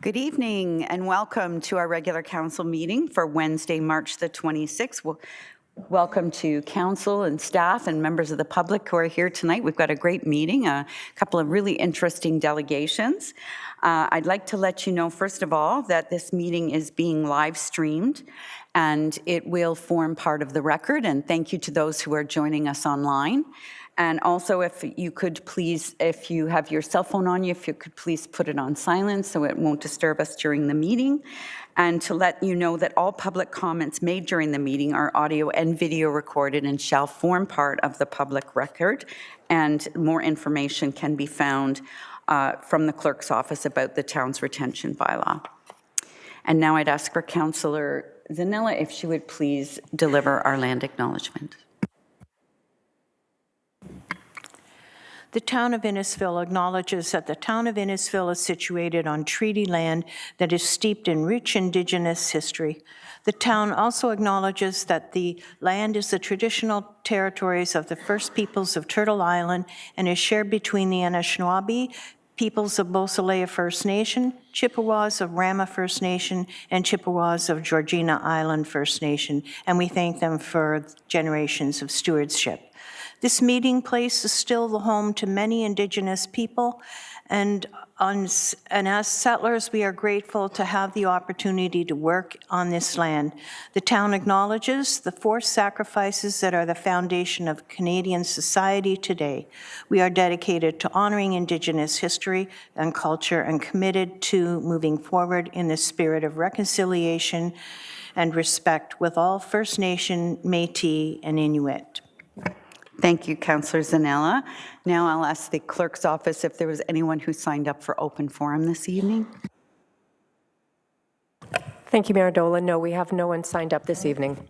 Good evening and welcome to our regular council meeting for Wednesday, March the 26th. Welcome to council and staff and members of the public who are here tonight. We've got a great meeting, a couple of really interesting delegations. I'd like to let you know, first of all, that this meeting is being live streamed and it will form part of the record. And thank you to those who are joining us online. And also, if you could please, if you have your cell phone on you, if you could please put it on silent so it won't disturb us during the meeting. And to let you know that all public comments made during the meeting are audio and video recorded and shall form part of the public record. And more information can be found from the clerk's office about the town's retention bylaw. And now I'd ask for Councillor Zanella if she would please deliver our land acknowledgement. The town of Innisfil acknowledges that the town of Innisfil is situated on treaty land that is steeped in rich Indigenous history. The town also acknowledges that the land is the traditional territories of the First Peoples of Turtle Island and is shared between the Anishinaabe peoples of Bosalea First Nation, Chippewas of Rama First Nation, and Chippewas of Georgina Island First Nation, and we thank them for generations of stewardship. This meeting place is still the home to many Indigenous people, and as settlers, we are grateful to have the opportunity to work on this land. The town acknowledges the forced sacrifices that are the foundation of Canadian society today. We are dedicated to honoring Indigenous history and culture and committed to moving forward in the spirit of reconciliation and respect with all First Nation, Métis, and Inuit. Thank you, Councillor Zanella. Now I'll ask the clerk's office if there was anyone who signed up for open forum this evening. Thank you, Mayor Dolan. No, we have no one signed up this evening.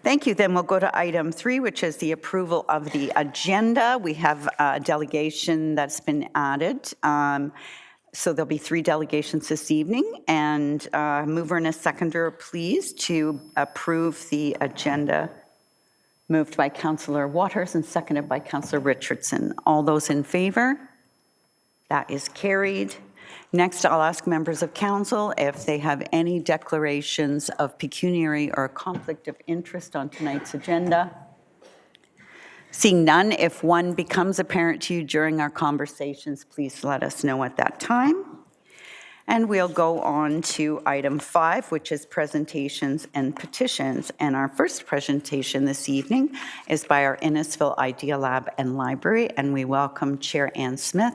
Thank you. Then we'll go to item 3, which is the approval of the agenda. We have a delegation that's been added. So there'll be 3 delegations this evening, and mover and a seconder, please, to approve the agenda. Moved by Councillor Waters and seconded by Councillor Richardson. All those in favor? That is carried. Next, I'll ask members of council if they have any declarations of pecuniary or conflict of interest on tonight's agenda. Seeing none, if one becomes apparent to you during our conversations, please let us know at that time. And we'll go on to item 5, which is presentations and petitions. And our first presentation this evening is by our Innisfil Idea Lab and Library. And we welcome Chair Ann Smith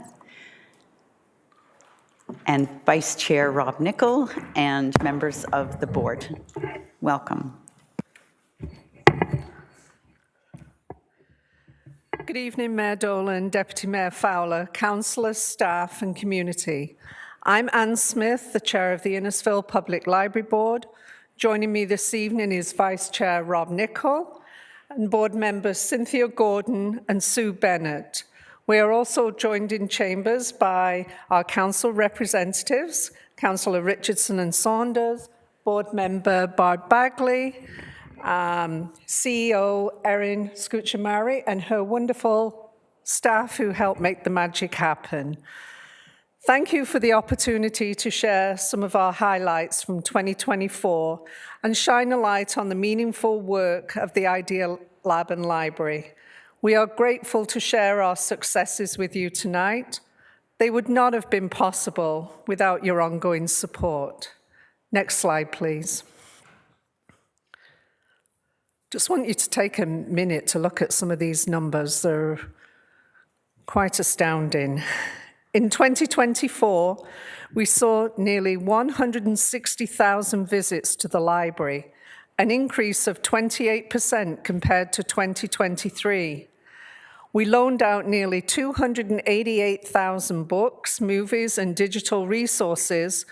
and Vice Chair Rob Nicol and members of the board. Welcome. Good evening, Mayor Dolan, Deputy Mayor Fowler, councillors, staff and community. I'm Ann Smith, the chair of the Innisfil Public Library Board. Joining me this evening is Vice Chair Rob Nicol and board members Cynthia Gordon and Sue Bennett. We are also joined in chambers by our council representatives, Councillor Richardson and Saunders, board member Barb Bagley, CEO Erin Scucciamari, and her wonderful staff who helped make the magic happen. Thank you for the opportunity to share some of our highlights from 2024 and shine a light on the meaningful work of the Idea Lab and Library. We are grateful to share our successes with you tonight. They would not have been possible without your ongoing support. Next slide, please. Just want you to take a minute to look at some of these numbers. They're quite astounding. In 2024, we saw nearly 160,000 visits to the library, an increase of 28% compared to 2023. We loaned out nearly 288,000 books, movies, and digital resources,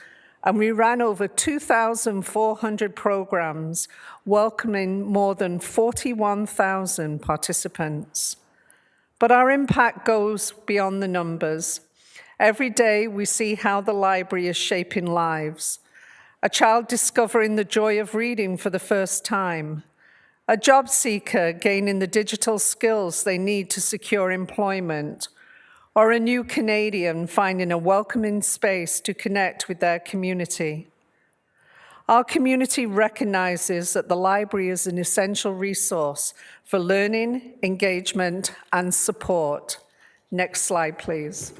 and we ran over 2,400 programs, welcoming more than 41,000 participants. But our impact goes beyond the numbers. Every day we see how the library is shaping lives. A child discovering the joy of reading for the first time. A job seeker gaining the digital skills they need to secure employment. or a new Canadian finding a welcoming space to connect with their community. Our community recognizes that the library is an essential resource for learning, engagement, and support. Next slide, please.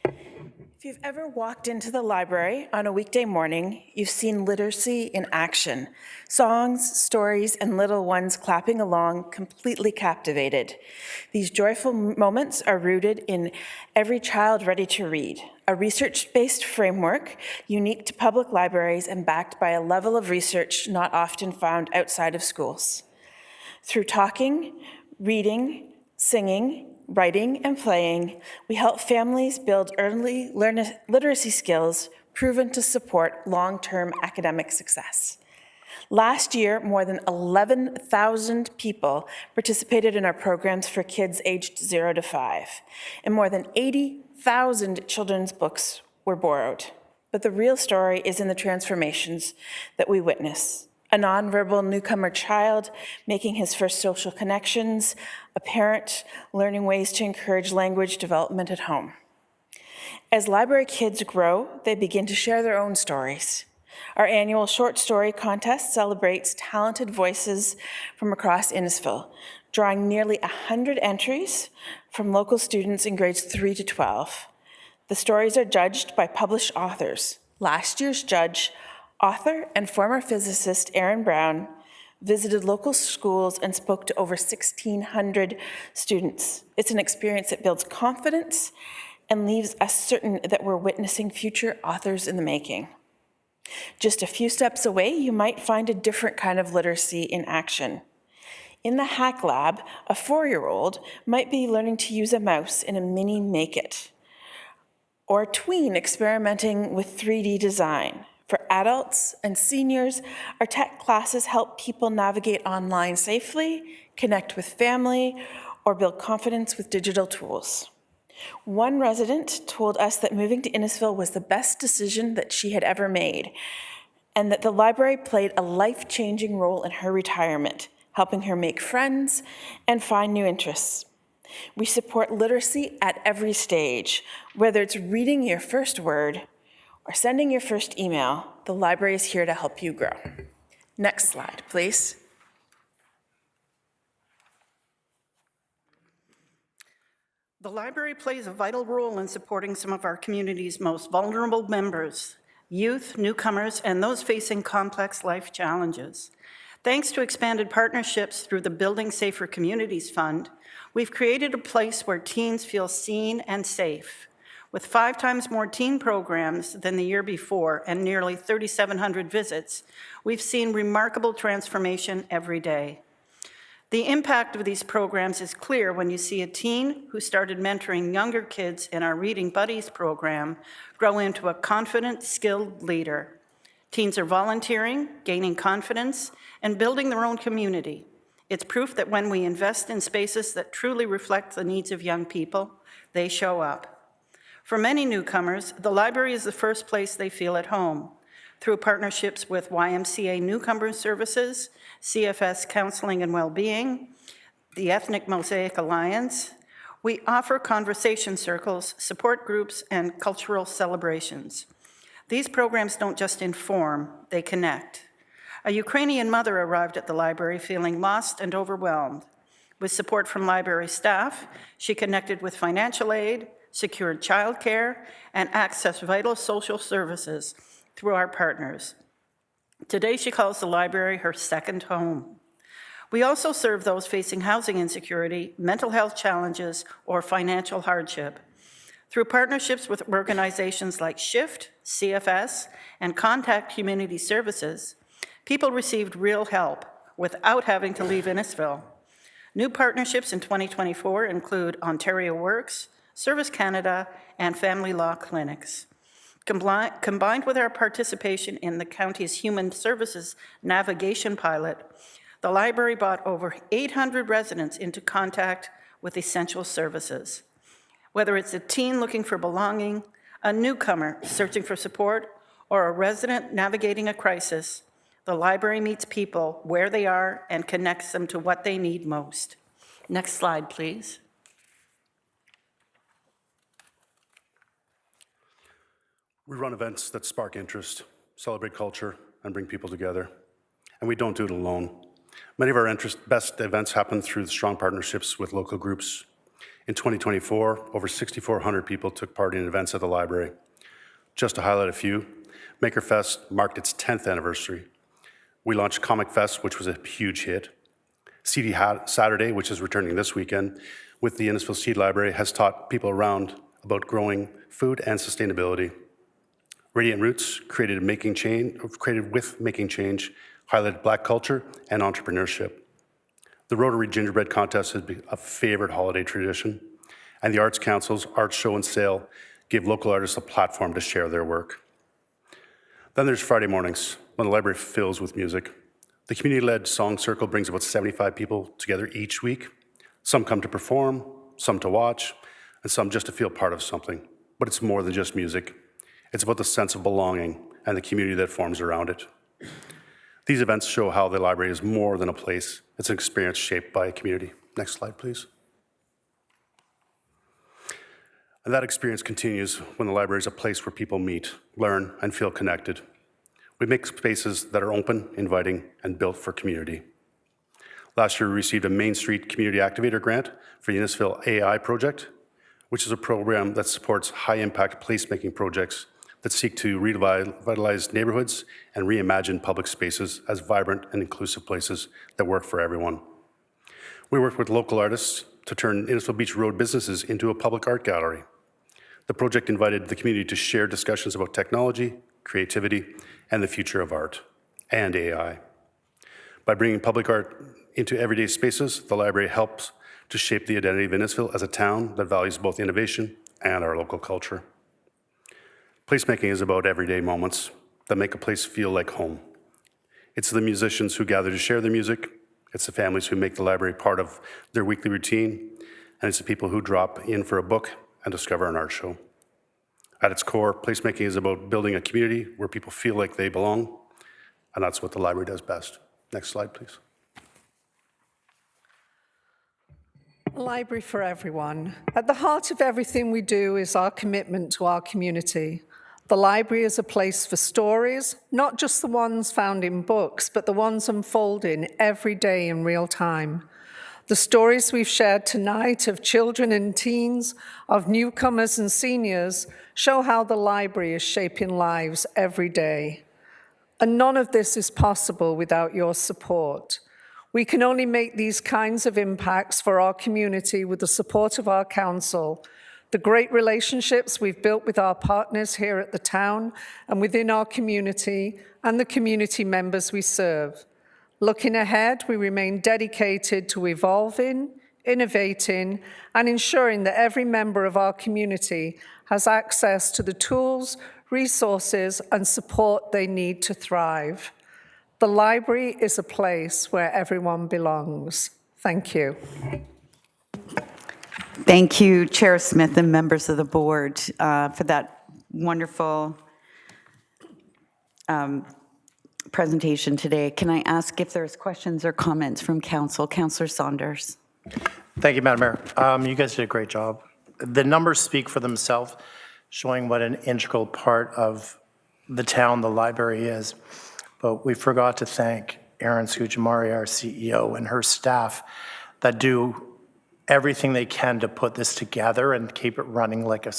If you've ever walked into the library on a weekday morning, you've seen literacy in action. Songs, stories, and little ones clapping along, completely captivated. These joyful moments are rooted in Every Child Ready to Read, a research-based framework unique to public libraries and backed by a level of research not often found outside of schools. Through talking, reading, singing, writing, and playing, we help families build early literacy skills proven to support long-term academic success. Last year, more than 11,000 people participated in our programs for kids aged 0 to 5, and more than 80,000 children's books were borrowed. But the real story is in the transformations that we witness. A nonverbal newcomer child making his first social connections, a parent learning ways to encourage language development at home. As library kids grow, they begin to share their own stories. Our annual short story contest celebrates talented voices from across Innisfil, drawing nearly 100 entries from local students in grades 3 to 12. The stories are judged by published authors. Last year's judge, author and former physicist Aaron Brown, visited local schools and spoke to over 1,600 students. It's an experience that builds confidence and leaves us certain that we're witnessing future authors in the making. Just a few steps away, you might find a different kind of literacy in action. In the Hack Lab, a 4-year-old might be learning to use a mouse in a mini Make-It, or a tween experimenting with 3D design. For adults and seniors, our tech classes help people navigate online safely, connect with family, or build confidence with digital tools. One resident told us that moving to Innisfil was the best decision that she had ever made, and that the library played a life-changing role in her retirement, helping her make friends and find new interests. We support literacy at every stage, whether it's reading your first word or sending your first email. The library is here to help you grow. Next slide, please. The library plays a vital role in supporting some of our community's most vulnerable members, youth, newcomers, and those facing complex life challenges. Thanks to expanded partnerships through the Building Safer Communities Fund, we've created a place where teens feel seen and safe. With 5 times more teen programs than the year before and nearly 3,700 visits, we've seen remarkable transformation every day. The impact of these programs is clear when you see a teen who started mentoring younger kids in our Reading Buddies program grow into a confident, skilled leader. Teens are volunteering, gaining confidence, and building their own community. It's proof that when we invest in spaces that truly reflect the needs of young people, they show up. For many newcomers, the library is the first place they feel at home. Through partnerships with YMCA Newcomer Services, CFS Counseling and Wellbeing, the Ethnic Mosaic Alliance, we offer conversation circles, support groups, and cultural celebrations. These programs don't just inform, they connect. A Ukrainian mother arrived at the library feeling lost and overwhelmed. With support from library staff, she connected with financial aid, secured childcare, and accessed vital social services through our partners. Today, she calls the library her second home. We also serve those facing housing insecurity, mental health challenges, or financial hardship. Through partnerships with organizations like SHIFT, CFS, and Contact Community Services, people received real help without having to leave Innisfil. New partnerships in 2024 include Ontario Works, Service Canada, and Family Law Clinics. Combined with our participation in the county's Human Services Navigation Pilot, the library brought over 800 residents into contact with essential services. Whether it's a teen looking for belonging, a newcomer searching for support, or a resident navigating a crisis, the library meets people where they are and connects them to what they need most. Next slide, please. We run events that spark interest, celebrate culture, and bring people together. And we don't do it alone. Many of our best events happen through strong partnerships with local groups. In 2024, over 6,400 people took part in events at the library. Just to highlight a few, MakerFest marked its 10th anniversary. We launched Comic Fest, which was a huge hit. CD Saturday, which is returning this weekend, with the Innisfil Seed Library, has taught people around about growing food and sustainability. Radiant Roots, created with Making Change, highlighted Black culture and entrepreneurship. The Rotary Gingerbread Contest has been a favorite holiday tradition, and the Arts Council's Art Show and Sale gave local artists a platform to share their work. Then there's Friday mornings, when the library fills with music. The community-led Song Circle brings about 75 people together each week. Some come to perform, some to watch, and some just to feel part of something. But it's more than just music. It's about the sense of belonging and the community that forms around it. These events show how the library is more than a place. It's an experience shaped by a community. Next slide, please. And that experience continues when the library is a place where people meet, learn, and feel connected. We make spaces that are open, inviting, and built for community. Last year, we received a Main Street Community Activator grant for the Innisfil AI project, which is a program that supports high-impact placemaking projects that seek to revitalize neighborhoods and reimagine public spaces as vibrant and inclusive places that work for everyone. We worked with local artists to turn Innisfil Beach Road businesses into a public art gallery. The project invited the community to share discussions about technology, creativity, and the future of art, and AI. By bringing public art into everyday spaces, the library helps to shape the identity of Innisfil as a town that values both innovation and our local culture. Placemaking is about everyday moments that make a place feel like home. It's the musicians who gather to share their music, it's the families who make the library part of their weekly routine, and it's the people who drop in for a book and discover an art show. At its core, placemaking is about building a community where people feel like they belong, and that's what the library does best. Next slide, please. A library for everyone. At the heart of everything we do is our commitment to our community. The library is a place for stories, not just the ones found in books, but the ones unfolding every day in real time. The stories we've shared tonight of children and teens, of newcomers and seniors, show how the library is shaping lives every day. And none of this is possible without your support. We can only make these kinds of impacts for our community with the support of our council, the great relationships we've built with our partners here at the town and within our community, and the community members we serve. Looking ahead, we remain dedicated to evolving, innovating, and ensuring that every member of our community has access to the tools, resources, and support they need to thrive. The library is a place where everyone belongs. Thank you. Thank you, Chair Smith and members of the board, for that wonderful presentation today. Can I ask if there's questions or comments from council? Councillor Saunders. Thank you, Madam Mayor. You guys did a great job. The numbers speak for themselves, showing what an integral part of the town the library is. But we forgot to thank Erin Scucciamari, our CEO, and her staff that do everything they can to put this together and keep it running like a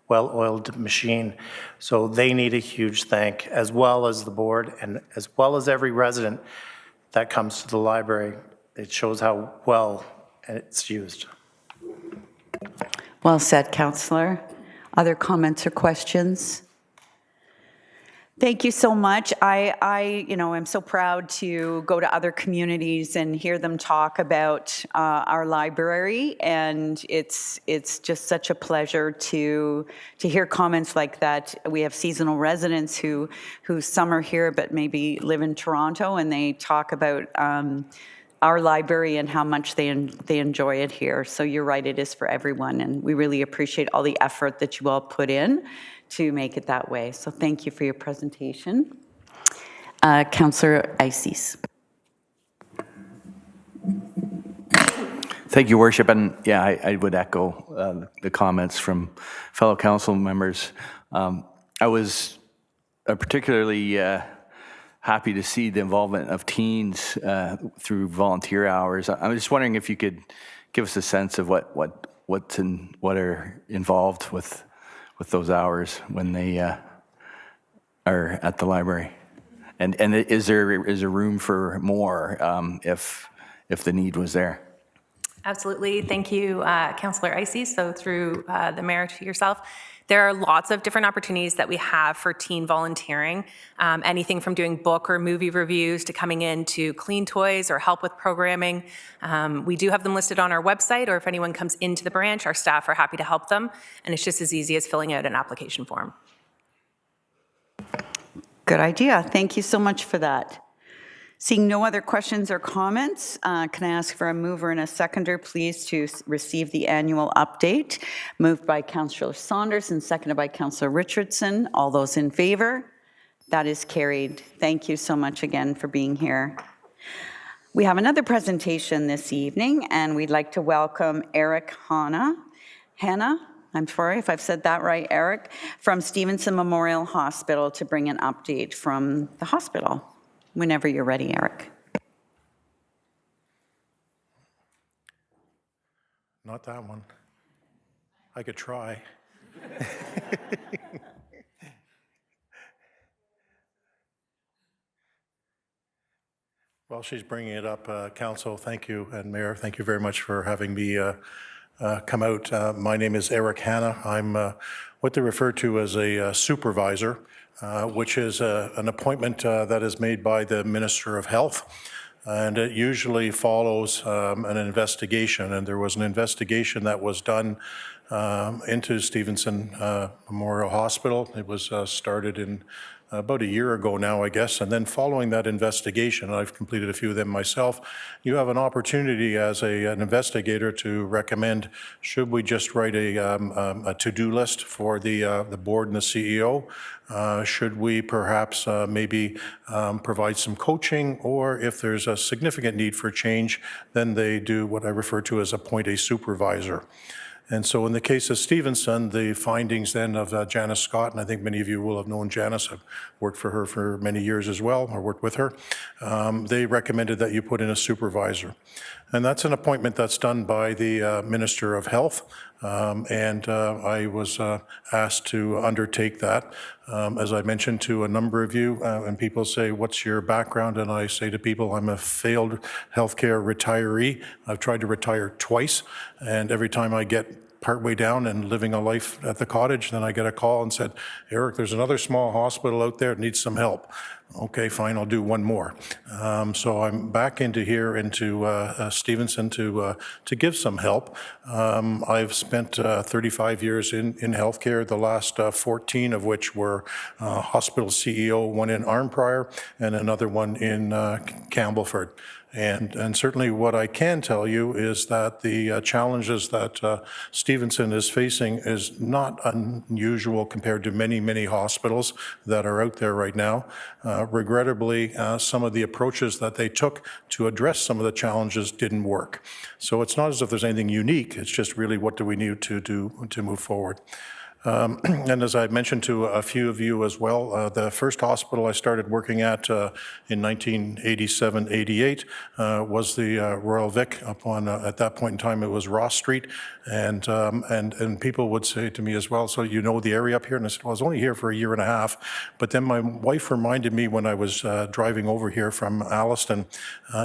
well-oiled machine. So they need a huge thank, as well as the board and as well as every resident that comes to the library. It shows how well it's used. Well said, Councillor. Other comments or questions? Thank you so much. I am so proud to go to other communities and hear them talk about our library, and it's just such a pleasure to hear comments like that. We have seasonal residents who summer here but maybe live in Toronto, and they talk about our library and how much they enjoy it here. So you're right, it is for everyone, and we really appreciate all the effort that you all put in to make it that way. So thank you for your presentation. Councillor Ices. Thank you, Worship. And yeah, I would echo the comments from fellow council members. I was particularly happy to see the involvement of teens through volunteer hours. I'm just wondering if you could give us a sense of what are involved with those hours when they are at the library, and is there room for more if the need was there? Absolutely. Thank you, Councillor Icey. So through the mayor to yourself, there are lots of different opportunities that we have for teen volunteering, anything from doing book or movie reviews to coming in to clean toys or help with programming. We do have them listed on our website, or if anyone comes into the branch, our staff are happy to help them. And it's just as easy as filling out an application form. Good idea. Thank you so much for that. Seeing no other questions or comments, can I ask for a mover and a seconder, please, to receive the annual update? Moved by Councillor Saunders and seconded by Councillor Richardson. All those in favor? That is carried. Thank you so much again for being here. We have another presentation this evening, and we'd like to welcome Eric Hanna, I'm sorry if I've said that right, Eric, from Stevenson Memorial Hospital to bring an update from the hospital. Whenever you're ready, Eric. Not that one. I could try. While she's bringing it up, Council, thank you, and Mayor, thank you very much for having me come out. My name is Eric Hanna. I'm what they refer to as a supervisor, which is an appointment that is made by the Minister of Health. And it usually follows an investigation. And there was an investigation that was done into Stevenson Memorial Hospital. It was started in about a year ago now, I guess. And then following that investigation, I've completed a few of them myself, you have an opportunity as an investigator to recommend, should we just write a to-do list for the board and the CEO? Should we perhaps maybe provide some coaching, or if there's a significant need for change, then they do what I refer to as appoint a supervisor. And so in the case of Stevenson, the findings then of Janice Scott, and I think many of you will have known Janice, I've worked for her for many years as well, or worked with her, they recommended that you put in a supervisor. And that's an appointment that's done by the Minister of Health, and I was asked to undertake that. As I mentioned to a number of you, and people say, what's your background? And I say to people, I'm a failed healthcare retiree. I've tried to retire twice, and every time I get partway down and living a life at the cottage, then I get a call and said, Eric, there's another small hospital out there that needs some help. Okay, fine, I'll do one more. So I'm back into Stevenson to give some help. I've spent 35 years in healthcare, the last 14 of which were hospital CEO, one in Arnprior and another one in Campbellford. And certainly what I can tell you is that the challenges that Stevenson is facing is not unusual compared to many, many hospitals that are out there right now. Regrettably, some of the approaches that they took to address some of the challenges didn't work. So it's not as if there's anything unique, it's just really what do we need to do to move forward. And as I mentioned to a few of you as well, the first hospital I started working at in 1987-88 was the Royal Vic up on, at that point in time, it was Ross Street. And people would say to me as well, so you know the area up here? And I said, well, I was only here for a year and a half. But then my wife reminded me when I was driving over here from Alliston,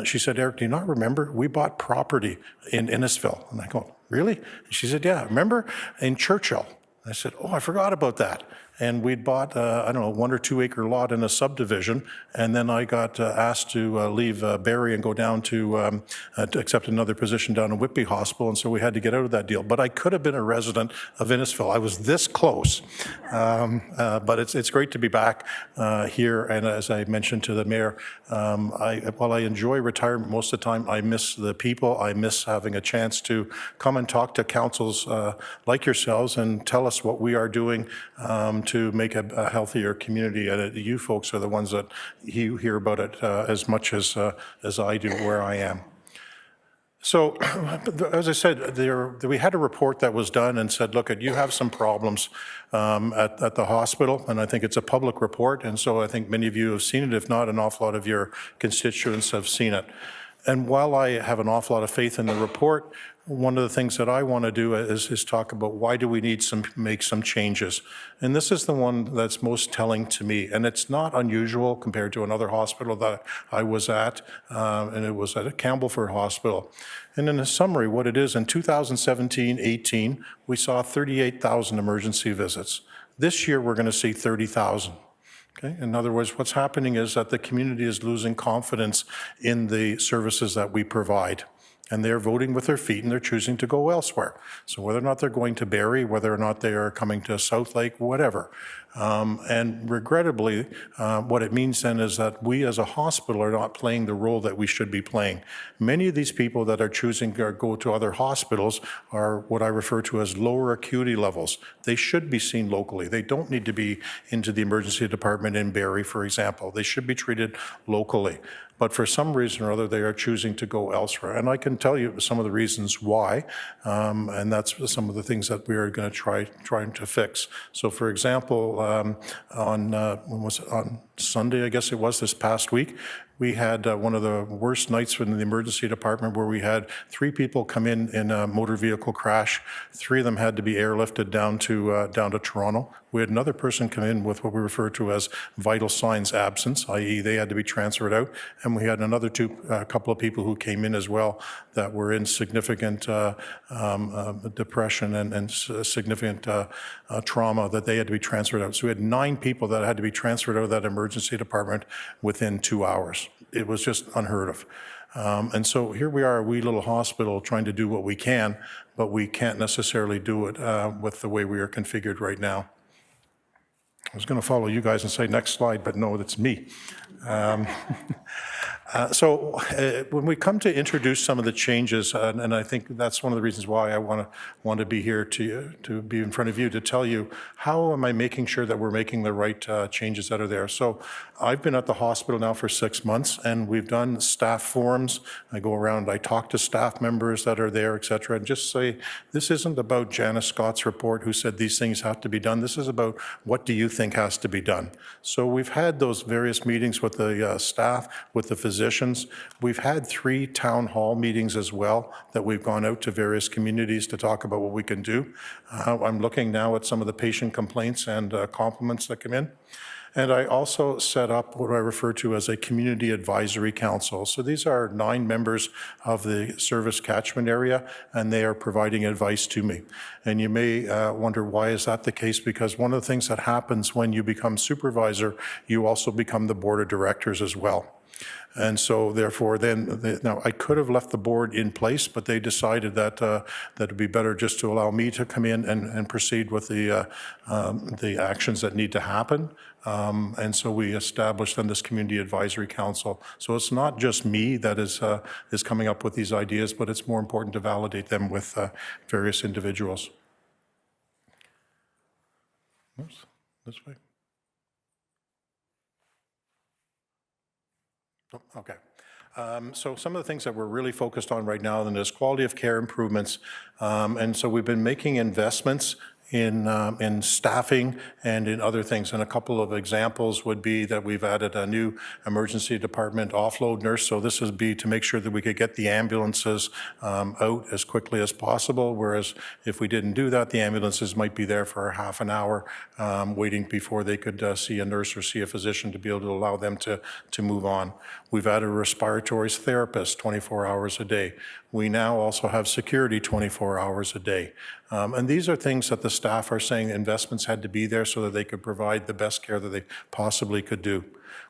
she said, Eric, do you not remember? We bought property in Innisfil. And I go, really? And she said, yeah, remember? In Churchill. I said, oh, I forgot about that. And we'd bought, I don't know, 1 or 2 acre lot in a subdivision. And then I got asked to leave Barrie and go down to accept another position down in Whitby Hospital. And so we had to get out of that deal. But I could have been a resident of Innisfil. I was this close. But it's great to be back here. And as I mentioned to the mayor, while I enjoy retirement most of the time, I miss the people. I miss having a chance to come and talk to councils like yourselves and tell us what we are doing to make a healthier community. And you folks are the ones that you hear about it as much as I do where I am. So, as I said, we had a report that was done and said, look, you have some problems at the hospital, and I think it's a public report, and so I think many of you have seen it. If not, an awful lot of your constituents have seen it. And while I have an awful lot of faith in the report, one of the things that I want to do is talk about why do we need make some changes. And this is the one that's most telling to me. And it's not unusual compared to another hospital that I was at, and it was at a Campbellford Hospital. And in a summary, what it is, in 2017-18, we saw 38,000 emergency visits. This year, we're going to see 30,000. Okay? In other words, what's happening is that the community is losing confidence in the services that we provide. And they're voting with their feet and they're choosing to go elsewhere. So whether or not they're going to Barrie, whether or not they are coming to South Lake, whatever. And regrettably, what it means then is that we as a hospital are not playing the role that we should be playing. Many of these people that are choosing to go to other hospitals are what I refer to as lower acuity levels. They should be seen locally. They don't need to be into the emergency department in Barrie, for example. They should be treated locally. But for some reason or other, they are choosing to go elsewhere. And I can tell you some of the reasons why, and that's some of the things that we are going to trying to fix. So for example, on Sunday, I guess it was, this past week, we had one of the worst nights in the emergency department where we had 3 people come in a motor vehicle crash. 3 of them had to be airlifted down to Toronto. We had another person come in with what we refer to as vital signs absence, i.e. they had to be transferred out. And we had another couple of people who came in as well that were in significant depression and significant trauma that they had to be transferred out. So we had 9 people that had to be transferred out of that emergency department within 2 hours. It was just unheard of. And so here we are, a wee little hospital trying to do what we can, but we can't necessarily do it with the way we are configured right now. I was going to follow you guys and say next slide, but no, that's me. So when we come to introduce some of the changes, and I think that's one of the reasons why I want to be here to be in front of you to tell you how am I making sure that we're making the right changes that are there. So I've been at the hospital now for 6 months, and we've done staff forums. I go around, I talk to staff members that are there, et cetera, and just say, this isn't about Janice Scott's report who said these things have to be done. This is about what do you think has to be done. So we've had those various meetings with the staff, with the physicians. We've had 3 town hall meetings as well that we've gone out to various communities to talk about what we can do. I'm looking now at some of the patient complaints and compliments that come in. And I also set up what I refer to as a community advisory council. So these are 9 members of the service catchment area, and they are providing advice to me. And you may wonder, why is that the case? Because one of the things that happens when you become supervisor, you also become the board of directors as well. And so therefore then, now I could have left the board in place, but they decided that that it'd be better just to allow me to come in and proceed with the actions that need to happen. And so we established then this community advisory council. So it's not just me that is coming up with these ideas, but it's more important to validate them with various individuals. Oops, this way. Okay. So some of the things that we're really focused on right now then is quality of care improvements. And so we've been making investments in staffing and in other things. And a couple of examples would be that we've added a new emergency department offload nurse. So this would be to make sure that we could get the ambulances out as quickly as possible. Whereas if we didn't do that, the ambulances might be there for half an hour waiting before they could see a nurse or see a physician to be able to allow them to move on. We've added a respiratory therapist 24 hours a day. We now also have security 24 hours a day. And these are things that the staff are saying investments had to be there so that they could provide the best care that they possibly could do.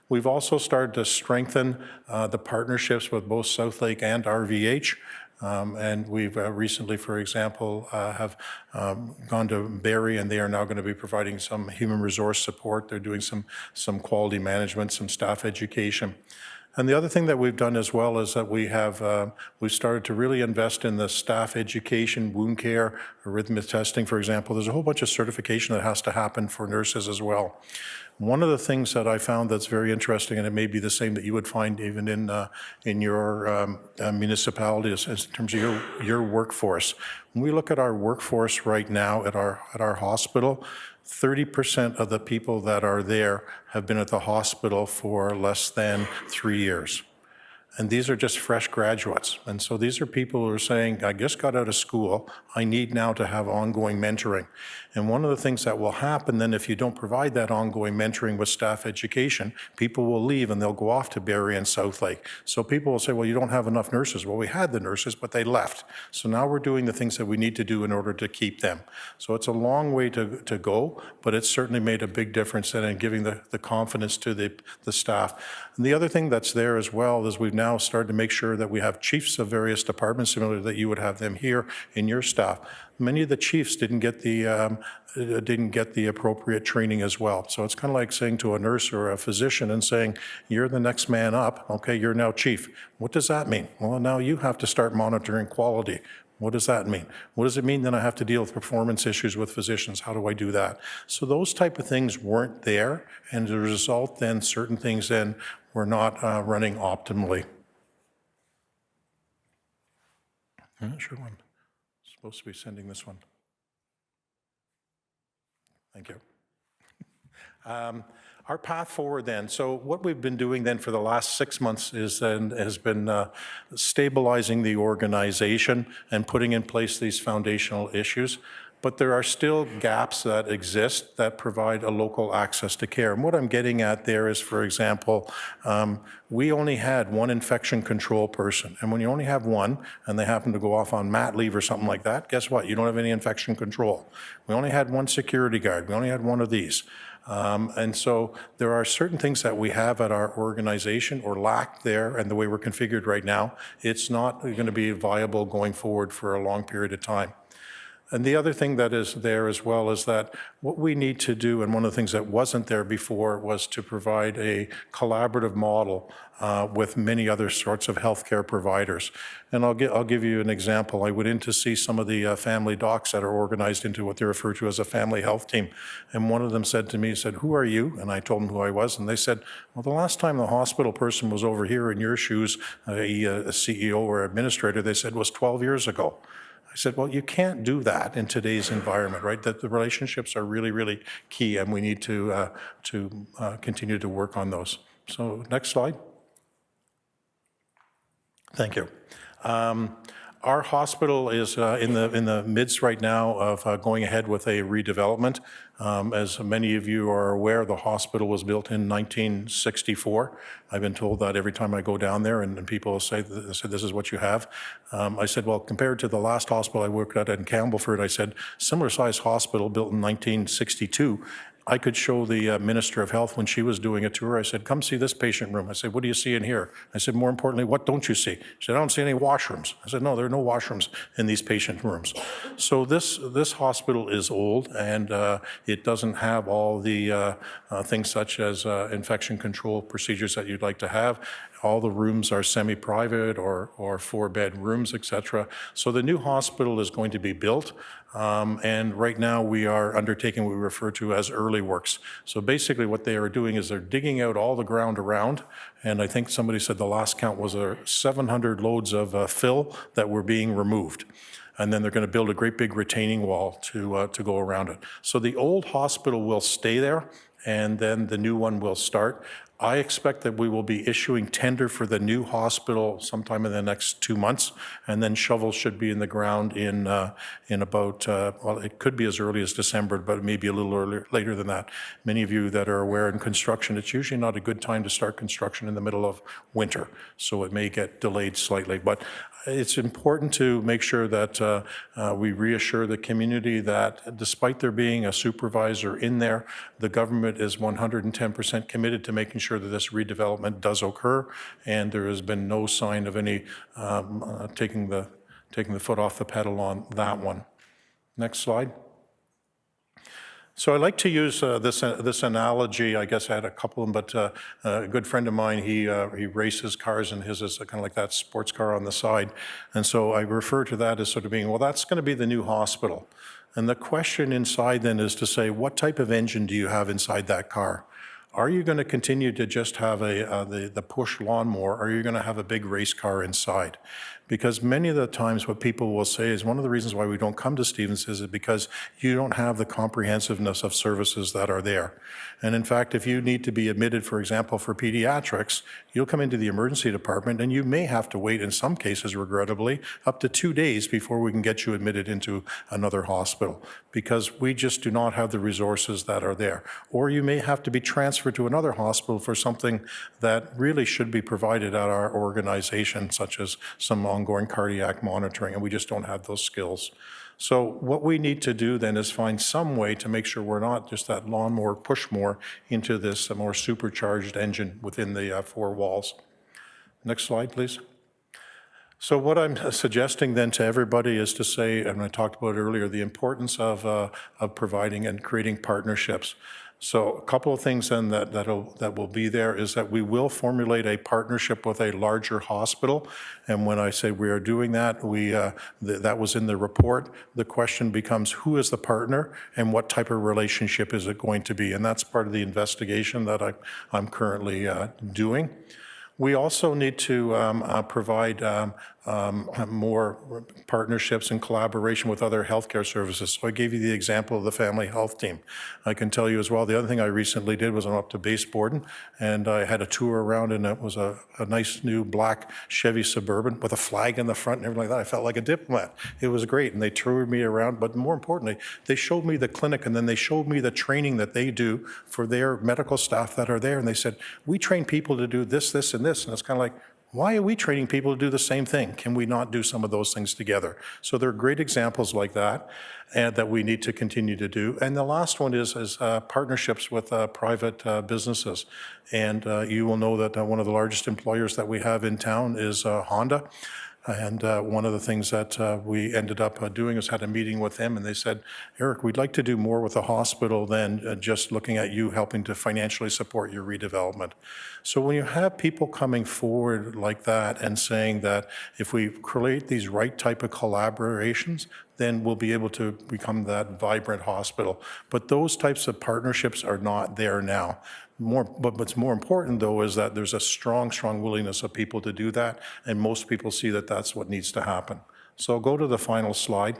We've also started to strengthen the partnerships with both South Lake and RVH. And we've recently, for example, have gone to Barrie, and they are now going to be providing some human resource support. They're doing some quality management, some staff education. And the other thing that we've done as well is that we've started to really invest in the staff education, wound care, arrhythmia testing, for example. There's a whole bunch of certification that has to happen for nurses as well. One of the things that I found that's very interesting, and it may be the same that you would find even in your municipalities in terms of your workforce. When we look at our workforce right now at our hospital, 30% of the people that are there have been at the hospital for less than 3 years. And these are just fresh graduates. And so these are people who are saying, I just got out of school, I need now to have ongoing mentoring. And one of the things that will happen then if you don't provide that ongoing mentoring with staff education, people will leave and they'll go off to Barrie and South Lake. So people will say, well, you don't have enough nurses. Well, we had the nurses, but they left. So now we're doing the things that we need to do in order to keep them. So it's a long way to go, but it's certainly made a big difference in giving the confidence to the staff. And the other thing that's there as well is we've now started to make sure that we have chiefs of various departments, similar that you would have them here in your staff. Many of the chiefs didn't get the appropriate training as well. So it's kind of like saying to a nurse or a physician and saying, you're the next man up, okay, you're now chief. What does that mean? Well, now you have to start monitoring quality. What does that mean? What does it mean then I have to deal with performance issues with physicians? How do I do that? So those type of things weren't there, and as a result then certain things then were not running optimally. I'm not sure when I'm supposed to be sending this one. Thank you. Our path forward then, so what we've been doing then for the last 6 months has been stabilizing the organization and putting in place these foundational issues. But there are still gaps that exist that provide a local access to care. And what I'm getting at there is, for example, we only had one infection control person. And when you only have one and they happen to go off on mat leave or something like that, guess what? You don't have any infection control. We only had one security guard. We only had one of these. And so there are certain things that we have at our organization or lack there, and the way we're configured right now, it's not going to be viable going forward for a long period of time. And the other thing that is there as well is that what we need to do, and one of the things that wasn't there before, was to provide a collaborative model with many other sorts of healthcare providers. And I'll give you an example. I went in to see some of the family docs that are organized into what they refer to as a family health team. And one of them said to me, who are you? And I told them who I was. And they said, well, the last time the hospital person was over here in your shoes, a CEO or administrator, they said was 12 years ago. I said, well, you can't do that in today's environment, right? That the relationships are really, really key, and we need to continue to work on those. So next slide. Thank you. Our hospital is in the midst right now of going ahead with a redevelopment. As many of you are aware, the hospital was built in 1964. I've been told that every time I go down there, and people say, this is what you have. I said, well, compared to the last hospital I worked at in Campbellford, I said, similar sized hospital built in 1962. I could show the Minister of Health when she was doing a tour. I said, come see this patient room. I said, what do you see in here? I said, more importantly, what don't you see? She said, I don't see any washrooms. I said, no, there are no washrooms in these patient rooms. So this hospital is old, and it doesn't have all the things such as infection control procedures that you'd like to have. All the rooms are semi-private or 4-bed rooms, etc. So the new hospital is going to be built. And right now we are undertaking what we refer to as early works. So basically what they are doing is they're digging out all the ground around, and I think somebody said the last count was 700 loads of fill that were being removed. And then they're going to build a great big retaining wall to go around it. So the old hospital will stay there, and then the new one will start. I expect that we will be issuing tender for the new hospital sometime in the next 2 months, and then shovels should be in the ground in about, well, it could be as early as December, but it may be a little earlier, later than that. Many of you that are aware in construction, it's usually not a good time to start construction in the middle of winter, so it may get delayed slightly. But it's important to make sure that we reassure the community that despite there being a supervisor in there, the government is 110% committed to making sure that this redevelopment does occur, and there has been no sign of any taking the foot off the pedal on that one. Next slide. So I like to use this analogy. I guess I had a couple of them, but a good friend of mine, he races cars, and his is kind of like that sports car on the side. And so I refer to that as sort of being, well, that's going to be the new hospital. And the question inside then is to say, what type of engine do you have inside that car? Are you going to continue to just have the push lawnmower, or are you going to have a big race car inside? Because many of the times what people will say is one of the reasons why we don't come to Stevens is because you don't have the comprehensiveness of services that are there. And in fact, if you need to be admitted, for example, for pediatrics, you'll come into the emergency department and you may have to wait, in some cases, regrettably, up to 2 days before we can get you admitted into another hospital, because we just do not have the resources that are there. Or you may have to be transferred to another hospital for something that really should be provided at our organization, such as some ongoing cardiac monitoring, and we just don't have those skills. So what we need to do then is find some way to make sure we're not just that lawnmower push more into this more supercharged engine within the 4 walls. Next slide, please. So what I'm suggesting then to everybody is to say, and I talked about earlier, the importance of providing and creating partnerships. So a couple of things then that will be there is that we will formulate a partnership with a larger hospital. And when I say we are doing that, that was in the report. The question becomes, who is the partner and what type of relationship is it going to be? And that's part of the investigation that I'm currently doing. We also need to provide more partnerships and collaboration with other healthcare services. So I gave you the example of the family health team. I can tell you as well, the other thing I recently did was I went up to Base Borden and I had a tour around, and it was a nice new black Chevy Suburban with a flag in the front and everything like that. I felt like a diplomat. It was great, and they toured me around, but more importantly, they showed me the clinic, and then they showed me the training that they do for their medical staff that are there, and they said, we train people to do this, this, and this, and it's kind of like, why are we training people to do the same thing? Can we not do some of those things together? So there are great examples like that, and that we need to continue to do. And the last one is partnerships with private businesses. And you will know that one of the largest employers that we have in town is Honda. And one of the things that we ended up doing is had a meeting with them, and they said, Eric, we'd like to do more with the hospital than just looking at you helping to financially support your redevelopment. So when you have people coming forward like that and saying that if we create these right type of collaborations, then we'll be able to become that vibrant hospital. But those types of partnerships are not there now. But what's more important, though, is that there's a strong, strong willingness of people to do that, and most people see that that's what needs to happen. So I'll go to the final slide.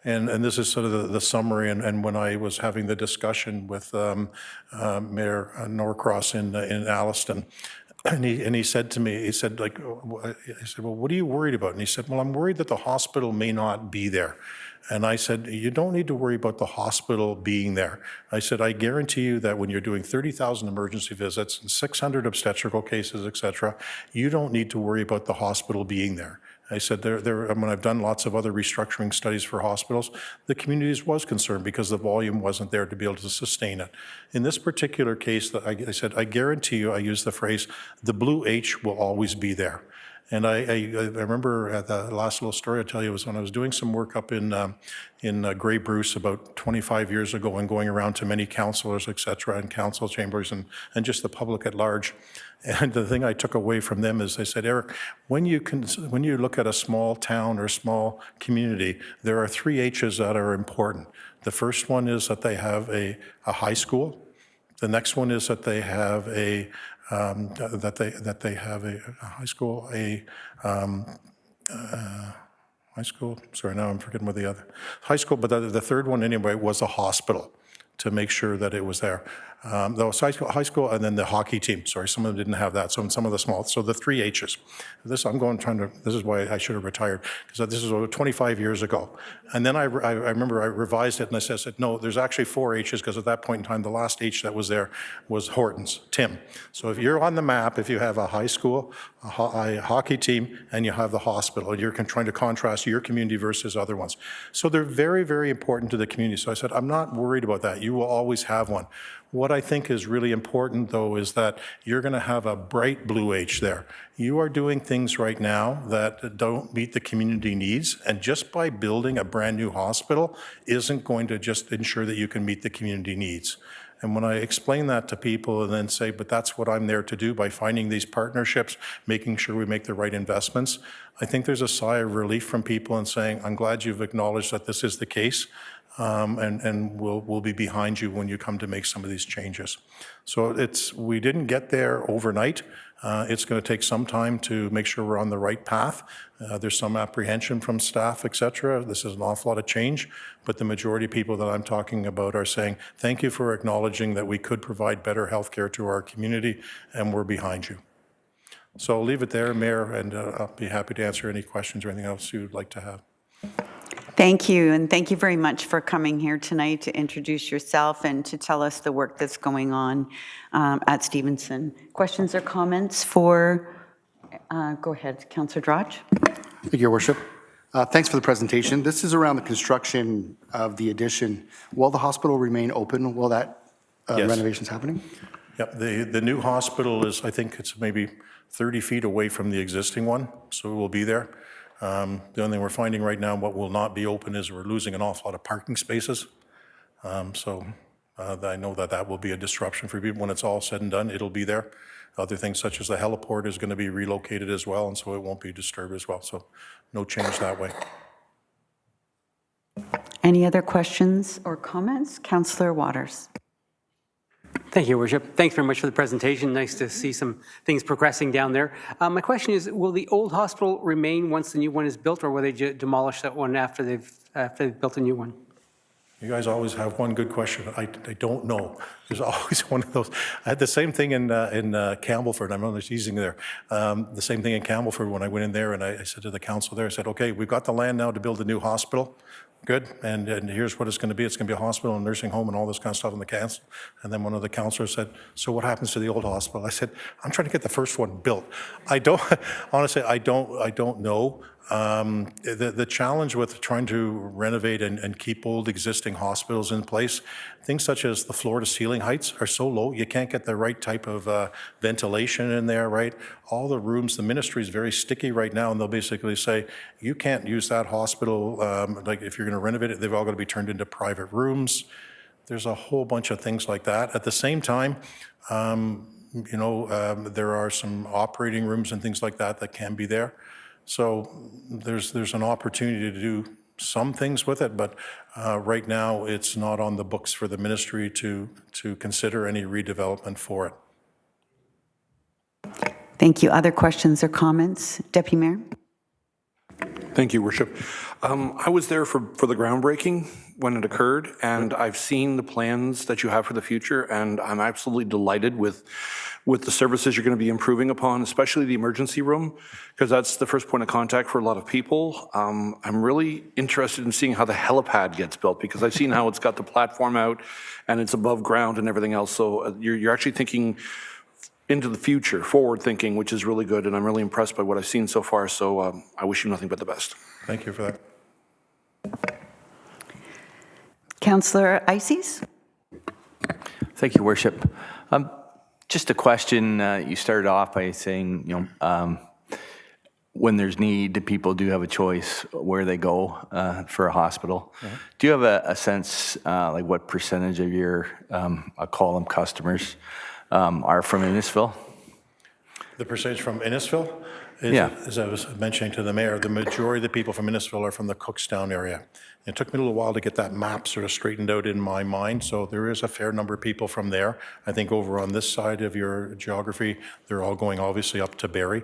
And this is sort of the summary, and when I was having the discussion with Mayor Norcross in Alliston, and he said to me, he said, well, what are you worried about? And he said, well, I'm worried that the hospital may not be there. And I said, you don't need to worry about the hospital being there. I said, I guarantee you that when you're doing 30,000 emergency visits and 600 obstetrical cases, et cetera, you don't need to worry about the hospital being there. I said, when I've done lots of other restructuring studies for hospitals, the communities was concerned because the volume wasn't there to be able to sustain it. In this particular case, I said, I guarantee you, I used the phrase, the blue H will always be there. And I remember the last little story I'll tell you was when I was doing some work up in Grey Bruce about 25 years ago and going around to many councillors, et cetera, and council chambers and just the public at large. And the thing I took away from them is they said, Eric, when you look at a small town or a small community, there are 3 H's that are important. The first one is that they have a high school. The next one is that they have a high school, high school, sorry, now I'm forgetting what the other, high school, but the third one anyway was a hospital to make sure that it was there. High school, and then the hockey team. Sorry, some of them didn't have that. So in some of the small, so the 3 H's. This is why I should have retired, because this is over 25 years ago. And then I remember I revised it and I said, no, there's actually 4 H's, because at that point in time, the last H that was there was Hortons, Tim. So if you're on the map, if you have a high school, a hockey team, and you have the hospital, you're trying to contrast your community versus other ones. So they're very, very important to the community. So I said, I'm not worried about that. You will always have one. What I think is really important, though, is that you're going to have a bright blue H there. You are doing things right now that don't meet the community needs, and just by building a brand new hospital isn't going to just ensure that you can meet the community needs. And when I explain that to people and then say, but that's what I'm there to do by finding these partnerships, making sure we make the right investments, I think there's a sigh of relief from people and saying, I'm glad you've acknowledged that this is the case. and we'll be behind you when you come to make some of these changes. So we didn't get there overnight. It's going to take some time to make sure we're on the right path. There's some apprehension from staff, et cetera. This is an awful lot of change, but the majority of people that I'm talking about are saying, thank you for acknowledging that we could provide better health care to our community, and we're behind you. So I'll leave it there, Mayor, and I'll be happy to answer any questions or anything else you'd like to have. Thank you, and thank you very much for coming here tonight to introduce yourself and to tell us the work that's going on at Stevenson. Questions or comments for, go ahead, Councillor Drotch. Thank you, Your Worship. Thanks for the presentation. This is around the construction of the addition. Will the hospital remain open while that Yes. renovation's happening? Yep, the new hospital is, I think it's maybe 30 feet away from the existing one, so we'll be there. The only thing we're finding right now, what will not be open is we're losing an awful lot of parking spaces. So I know that will be a disruption for people. When it's all said and done, it'll be there. Other things such as the heliport is going to be relocated as well, and so it won't be disturbed as well. So no change that way. Any other questions or comments? Councillor Waters. Thank you, Your Worship. Thanks very much for the presentation. Nice to see some things progressing down there. My question is, will the old hospital remain once the new one is built, or will they demolish that one after they've built a new one? You guys always have one good question. I don't know. There's always one of those. I had the same thing in Campbellford. I'm not teasing there. The same thing in Campbellford when I went in there and I said to the council there, I said, okay, we've got the land now to build a new hospital. Good, and here's what it's going to be. It's going to be a hospital and nursing home and all this kind of stuff in the council. And then one of the councillors said, so what happens to the old hospital? I said, I'm trying to get the first one built. Honestly, I don't know. The challenge with trying to renovate and keep old existing hospitals in place, things such as the floor to ceiling heights are so low, you can't get the right type of ventilation in there, right? All the rooms, the ministry is very sticky right now, and they'll basically say, you can't use that hospital, like if you're going to renovate it, they've all got to be turned into private rooms. There's a whole bunch of things like that. At the same time, there are some operating rooms and things like that can be there. So there's an opportunity to do some things with it, but right now it's not on the books for the ministry to consider any redevelopment for it. Thank you. Other questions or comments? Deputy Mayor? Thank you, Worship. I was there for the groundbreaking when it occurred, and I've seen the plans that you have for the future, and I'm absolutely delighted with the services you're going to be improving upon, especially the emergency room, because that's the first point of contact for a lot of people. I'm really interested in seeing how the helipad gets built, because I've seen how it's got the platform out and it's above ground and everything else. So you're actually thinking into the future, forward thinking, which is really good, and I'm really impressed by what I've seen so far. So I wish you nothing but the best. Thank you for that. Councillor Ices? Thank you, Worship. Just a question. You started off by saying, when there's need, people do have a choice where they go for a hospital. Mm-hmm. Do you have a sense, like what percentage of your, I'll call them customers, are from Innisfil? The percentage from Innisfil? As I was mentioning to the mayor, the majority of the people from Innisfil are from the Cookstown area. It took me a little while to get that map sort of straightened out in my mind, so there is a fair number of people from there. I think over on this side of your geography, they're all going obviously up to Barrie.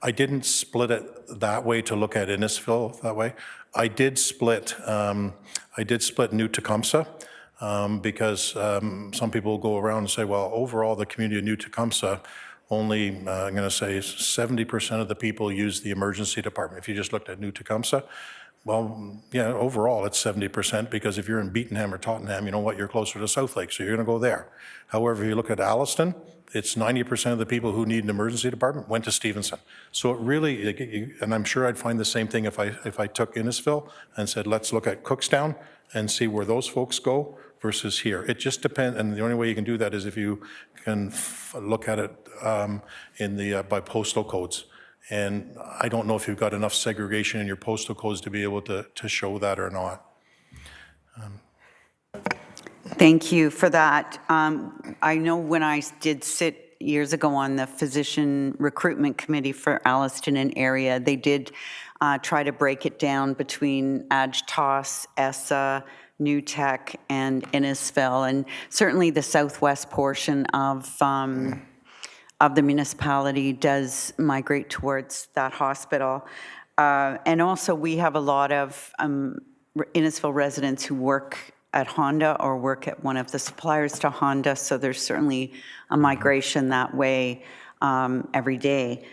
I didn't split it that way to look at Innisfil that way. I did split New Tecumseh because some people go around and say, well, overall the community of New Tecumseh, only, I'm going to say 70% of the people use the emergency department. If you just looked at New Tecumseh, well, yeah, overall it's 70%, because if you're in Beatonham or Tottenham, you know what, you're closer to South Lake, so you're going to go there. However, if you look at Alliston, it's 90% of the people who need an emergency department went to Stevenson. So it really, and I'm sure I'd find the same thing if I took Innisfil and said, let's look at Cookstown and see where those folks go versus here. It just depends, and the only way you can do that is if you can look at it by postal codes. And I don't know if you've got enough segregation in your postal codes to be able to show that or not. Thank you for that. I know when I did sit years ago on the physician recruitment committee for Alliston and area, they did try to break it down between AGTOS, ESSA, New Tech and Innisfil, and certainly the southwest portion of the municipality does migrate towards that hospital. And also, we have a lot of Innisfil residents who work at Honda or work at one of the suppliers to Honda, so there's certainly a migration that way every day.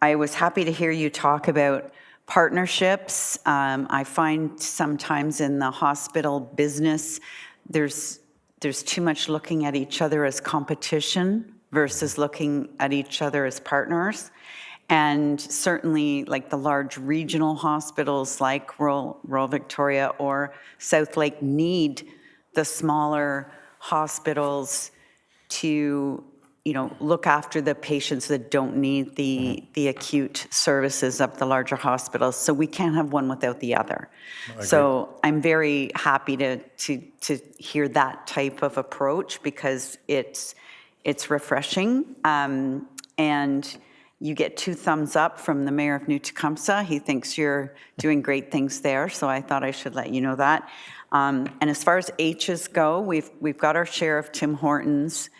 I was happy to hear you talk about partnerships. I find sometimes in the hospital business, there's too much looking at each other as competition versus looking at each other as partners. And certainly, like the large regional hospitals like Royal Victoria or South Lake need the smaller hospitals to, look after the patients that don't need the acute services of the larger hospitals. So we can't have one without the other. So I'm very happy to hear that type of approach, because it's refreshing. And you get 2 thumbs up from the mayor of New Tecumseh. He thinks you're doing great things there, so I thought I should let you know that. And as far as H's go, we've got our share of Tim Hortons.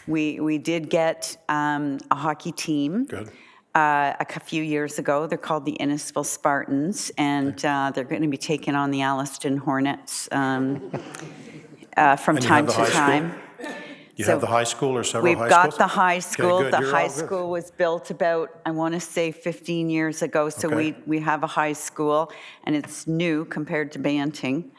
We did get a hockey team. Good. A few years ago. They're called the Innisfil Spartans, and they're going to be taking on the Alliston Hornets from time to time. You have the high school or several high schools? We've got the high school. Okay, good. The You're high all good. school was built about, I want to say, 15 years ago. So Okay. we have a high school, and it's new compared to Banting.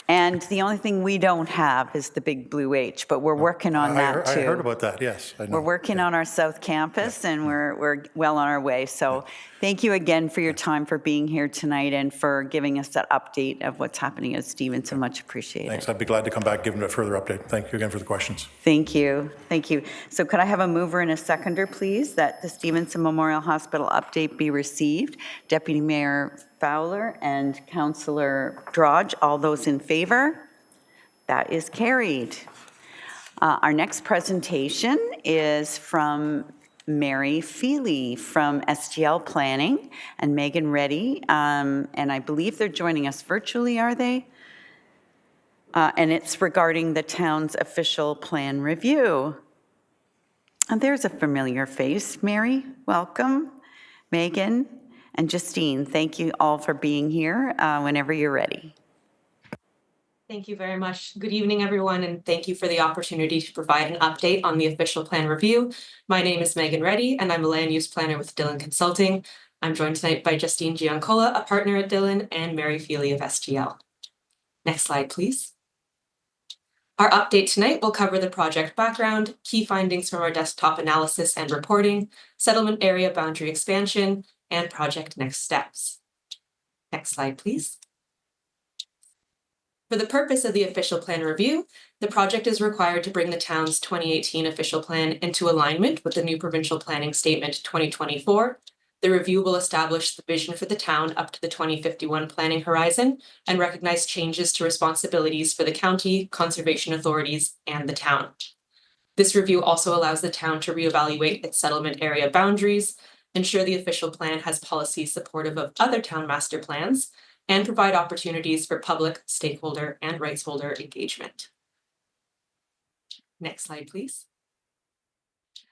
And the only thing we don't have is the big blue H, but we're working on that too. I heard about that, yes. I know. We're working on our South Campus, and we're well on our way. So thank you again for your time, for being here tonight, and for giving us that update of what's happening at Stevenson. Much appreciated. Thanks. I'd be glad to come back, give them a further update. Thank you again for the questions. Thank you. Thank you. So could I have a mover and a seconder, please, that the Stevenson Memorial Hospital update be received? Deputy Mayor Fowler and Councillor Drodge, all those in favor? That is carried. Our next presentation is from Mary Feely from SGL Planning and Megan Reddy, and I believe they're joining us virtually, are they? And it's regarding the town's official plan review. And there's a familiar face. Mary, welcome. Megan and Justine, thank you all for being here whenever you're ready. Thank you very much. Good evening, everyone, and thank you for the opportunity to provide an update on the official plan review. My name is Megan Reddy, and I'm a land use planner with Dillon Consulting. I'm joined tonight by Justine Giancola, a partner at Dillon, and Mary Feely of SGL. Next slide, please. Our update tonight will cover the project background, key findings from our desktop analysis and reporting, settlement area boundary expansion, and project next steps. Next slide, please. For the purpose of the official plan review, the project is required to bring the town's 2018 official plan into alignment with the new provincial planning statement 2024. The review will establish the vision for the town up to the 2051 planning horizon and recognize changes to responsibilities for the county, conservation authorities, and the town. This review also allows the town to reevaluate its settlement area boundaries, ensure the official plan has policies supportive of other town master plans, and provide opportunities for public, stakeholder, and rights holder engagement. Next slide, please.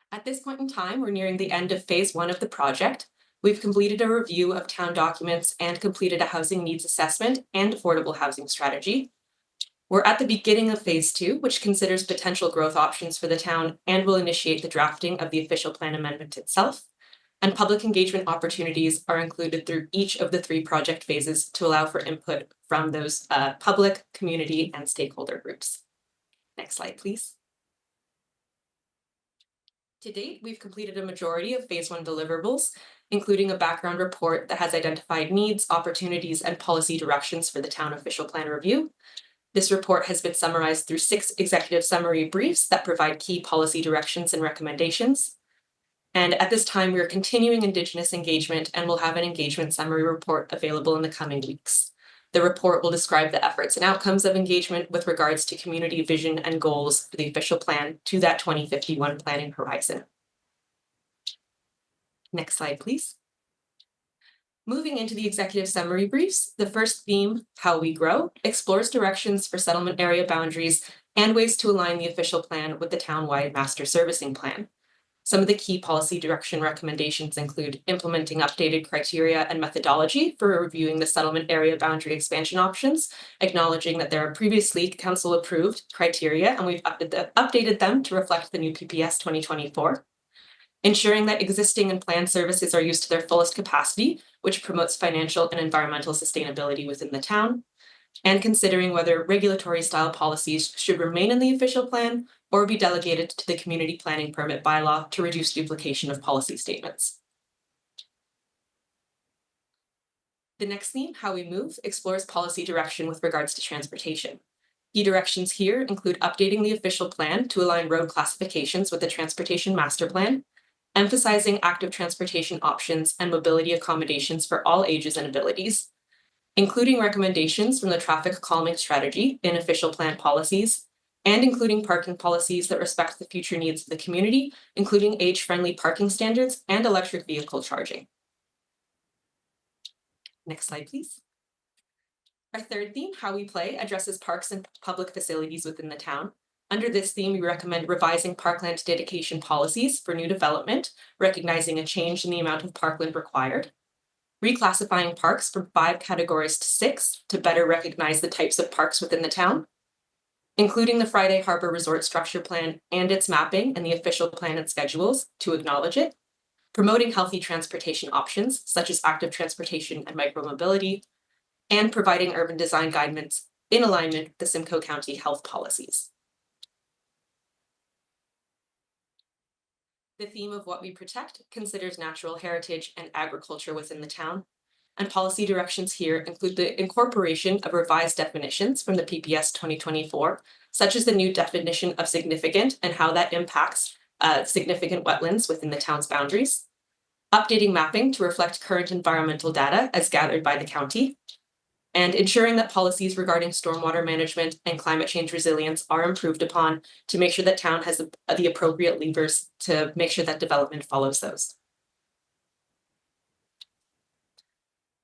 At this point in time, we're nearing the end of phase 1 of the project. We've completed a review of town documents and completed a housing needs assessment and affordable housing strategy. We're at the beginning of phase 2, which considers potential growth options for the town and will initiate the drafting of the official plan amendment itself. And public engagement opportunities are included through each of the 3 project phases to allow for input from those public, community, and stakeholder groups. Next slide, please. To date, we've completed a majority of phase 1 deliverables, including a background report that has identified needs, opportunities, and policy directions for the town official plan review. This report has been summarized through 6 executive summary briefs that provide key policy directions and recommendations. And at this time, we are continuing Indigenous engagement and will have an engagement summary report available in the coming weeks. The report will describe the efforts and outcomes of engagement with regards to community vision and goals for the official plan to that 2051 planning horizon. Next slide, please. Moving into the executive summary briefs, the first theme, How We Grow, explores directions for settlement area boundaries and ways to align the official plan with the town-wide master servicing plan. Some of the key policy direction recommendations include implementing updated criteria and methodology for reviewing the settlement area boundary expansion options, acknowledging that there are previously council-approved criteria and we've updated them to reflect the new PPS 2024. Ensuring that existing and planned services are used to their fullest capacity, which promotes financial and environmental sustainability within the town, and considering whether regulatory style policies should remain in the official plan or be delegated to the community planning permit bylaw to reduce duplication of policy statements. The next theme, How We Move, explores policy direction with regards to transportation. Key directions here include updating the official plan to align road classifications with the Transportation Master Plan, emphasizing active transportation options and mobility accommodations for all ages and abilities, including recommendations from the traffic calming strategy in official plan policies, and including parking policies that respect the future needs of the community, including age-friendly parking standards and electric vehicle charging. Next slide, please. Our third theme, How We Play, addresses parks and public facilities within the town. Under this theme, we recommend revising parkland dedication policies for new development, recognizing a change in the amount of parkland required, reclassifying parks from 5 categories to 6 to better recognize the types of parks within the town, including the Friday Harbor Resort Structure Plan and its mapping and the official plan and schedules to acknowledge it, promoting healthy transportation options such as active transportation and micromobility, and providing urban design guidance in alignment with the Simcoe County health policies. The theme of What We Protect considers natural heritage and agriculture within the town, and policy directions here include the incorporation of revised definitions from the PPS 2024, such as the new definition of significant and how that impacts significant wetlands within the town's boundaries, updating mapping to reflect current environmental data as gathered by the county, and ensuring that policies regarding stormwater management and climate change resilience are improved upon to make sure that town has the appropriate levers to make sure that development follows those.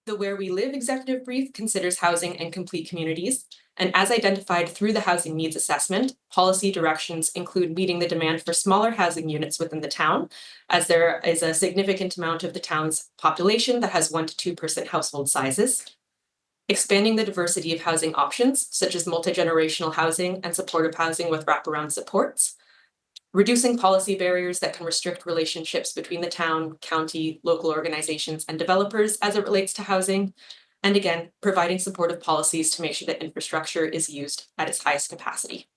The Where We Live executive brief considers housing and complete communities, and as identified through the housing needs assessment, policy directions include meeting the demand for smaller housing units within the town, as there is a significant amount of the town's population that has 1 to 2% household sizes, expanding the diversity of housing options, such as multi-generational housing and supportive housing with wraparound supports, reducing policy barriers that can restrict relationships between the town, county, local organizations, and developers as it relates to housing, and again, providing supportive policies to make sure that infrastructure is used at its highest capacity.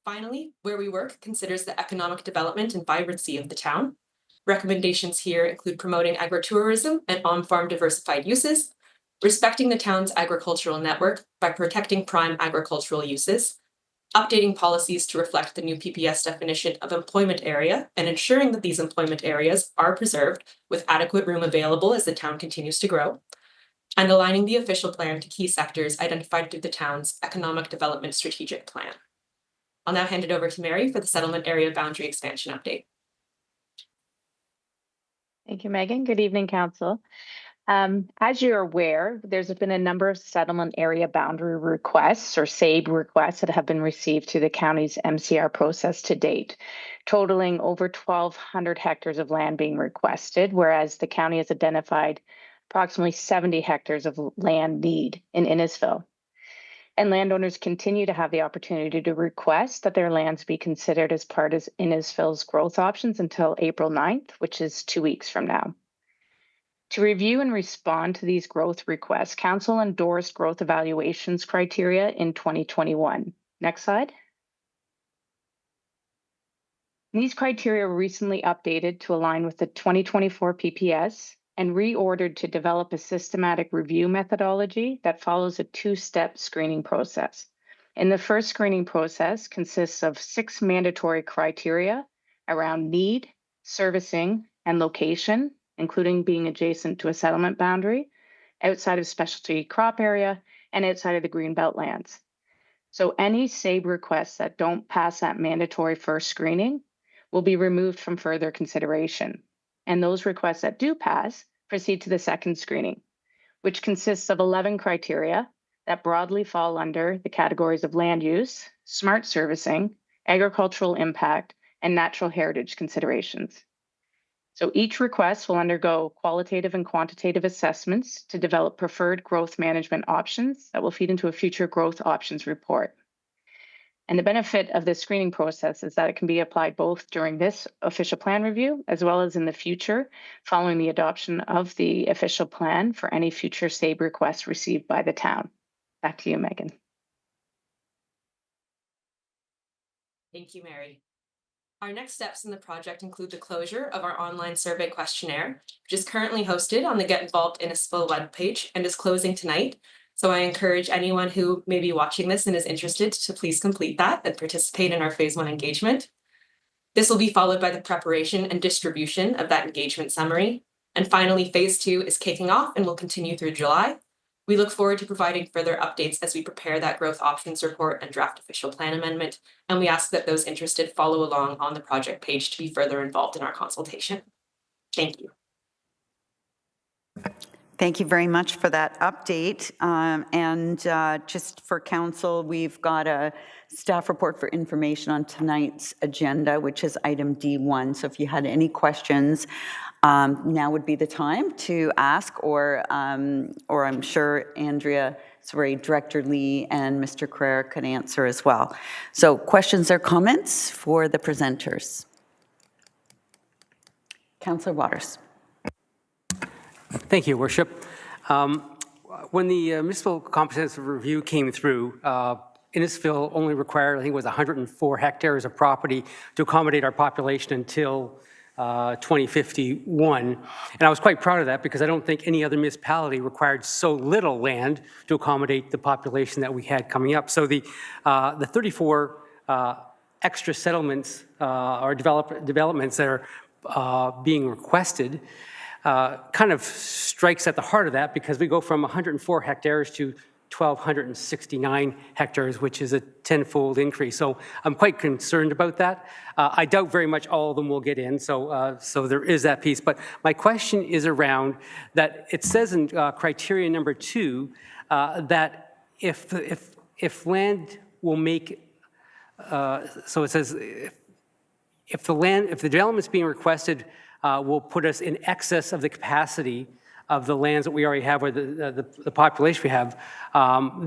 Finally, Where We Work considers the economic development and vibrancy of the town. Recommendations here include promoting agritourism and on-farm diversified uses, respecting the town's agricultural network by protecting prime agricultural uses, updating policies to reflect the new PPS definition of employment area and ensuring that these employment areas are preserved with adequate room available as the town continues to grow, and aligning the official plan to key sectors identified through the town's economic development strategic plan. I'll now hand it over to Mary for the settlement area boundary expansion update. Thank you, Megan. Good evening, Council. As you're aware, there's been a number of settlement area boundary requests or SABE requests that have been received through the county's MCR process to date, totaling over 1,200 hectares of land being requested, whereas the county has identified approximately 70 hectares of land need in Innisfil. And landowners continue to have the opportunity to request that their lands be considered as part of Innisfil's growth options until April 9th, which is 2 weeks from now. To review and respond to these growth requests, Council endorsed growth evaluations criteria in 2021. Next slide. These criteria were recently updated to align with the 2024 PPS and reordered to develop a systematic review methodology that follows a 2-step screening process. And the first screening process consists of 6 mandatory criteria around need, servicing, and location, including being adjacent to a settlement boundary, outside of specialty crop area, and outside of the greenbelt lands. So any SABE requests that don't pass that mandatory first screening will be removed from further consideration. and those requests that do pass proceed to the second screening, which consists of 11 criteria that broadly fall under the categories of land use, smart servicing, agricultural impact, and natural heritage considerations. So each request will undergo qualitative and quantitative assessments to develop preferred growth management options that will feed into a future growth options report. And the benefit of this screening process is that it can be applied both during this official plan review as well as in the future following the adoption of the official plan for any future SABE requests received by the town. Back to you, Megan. Thank you, Mary. Our next steps in the project include the closure of our online survey questionnaire, which is currently hosted on the Get Involved Innisfil webpage and is closing tonight. So I encourage anyone who may be watching this and is interested to please complete that and participate in our phase 1 engagement. This will be followed by the preparation and distribution of that engagement summary. And finally, phase 2 is kicking off and will continue through July. We look forward to providing further updates as we prepare that growth options report and draft official plan amendment. And we ask that those interested follow along on the project page to be further involved in our consultation. Thank you. Thank you very much for that update. Just for council, we've got a staff report for information on tonight's agenda, which is item D1. So if you had any questions, now would be the time to ask, or I'm sure Director Lee and Mr. Carrera could answer as well. So questions or comments for the presenters? Councillor Waters. Thank you, Worship. When the municipal comprehensive review came through, Innisfil only required, I think it was 104 hectares of property to accommodate our population until 2051. And I was quite proud of that because I don't think any other municipality required so little land to accommodate the population that we had coming up. So the 34 extra settlements or developments that are being requested kind of strikes at the heart of that, because we go from 104 hectares to 1,269 hectares, which is a 10-fold increase. So I'm quite concerned about that. I doubt very much all of them will get in, so there is that piece. But my question is around that it says in criteria number 2 that if land will make, so it says if the developments being requested will put us in excess of the capacity of the lands that we already have, or the population we have,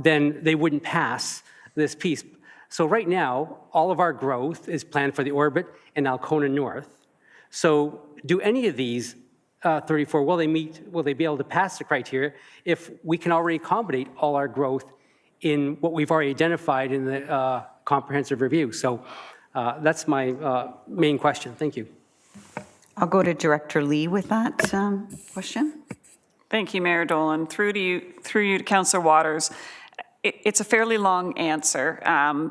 then they wouldn't pass this piece. So right now, all of our growth is planned for the Orbit and Alcona North. So do any of these 34, will they be able to pass the criteria if we can already accommodate all our growth in what we've already identified in the comprehensive review? So that's my main question. Thank you. I'll go to Director Lee with that question. Thank you, Mayor Dolan. Through you to Councillor Waters. It's a fairly long answer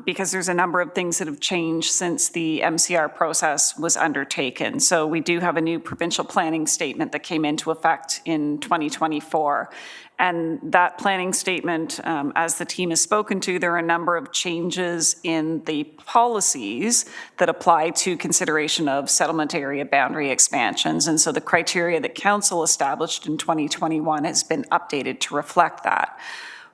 because there's a number of things that have changed since the MCR process was undertaken. So we do have a new provincial planning statement that came into effect in 2024. And that planning statement, as the team has spoken to, there are a number of changes in the policies that apply to consideration of settlement area boundary expansions. And so the criteria that Council established in 2021 has been updated to reflect that.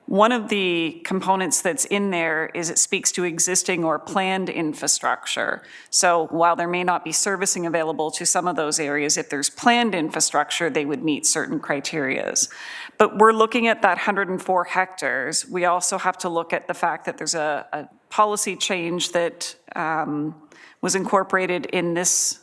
One of the components that's in there is it speaks to existing or planned infrastructure. So while there may not be servicing available to some of those areas, if there's planned infrastructure, they would meet certain criterias. But we're looking at that 104 hectares. We also have to look at the fact that there's a policy change that was incorporated in this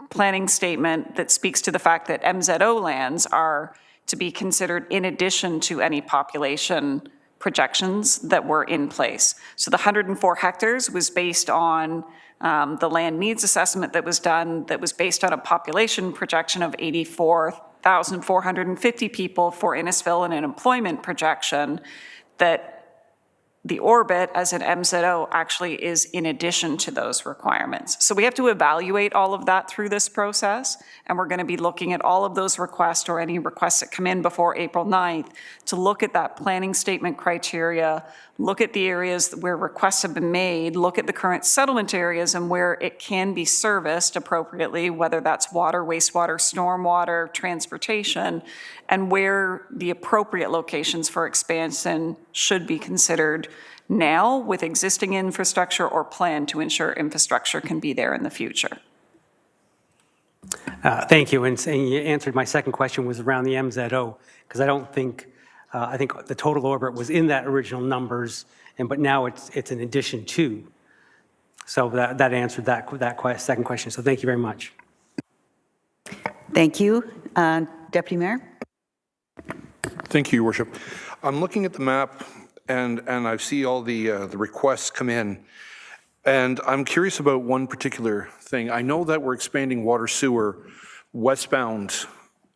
planning statement that speaks to the fact that MZO lands are to be considered in addition to any population projections that were in place. So the 104 hectares was based on the land needs assessment that was done, that was based on a population projection of 84,450 people for Innisfil and an employment projection that the orbit as an MZO actually is in addition to those requirements. So we have to evaluate all of that through this process, and we're going to be looking at all of those requests or any requests that come in before April 9th to look at that planning statement criteria, look at the areas where requests have been made, look at the current settlement areas and where it can be serviced appropriately, whether that's water, wastewater, stormwater, transportation, and where the appropriate locations for expansion should be considered now with existing infrastructure or plan to ensure infrastructure can be there in the future. Thank you. And you answered my second question was around the MZO, because I don't think, I think the total orbit was in that original numbers, but now it's an addition to. So that answered that second question. So thank you very much. Thank you. Deputy Mayor? Thank you, Your Worship. I'm looking at the map and I see all the requests come in. And I'm curious about one particular thing. I know that we're expanding water sewer westbound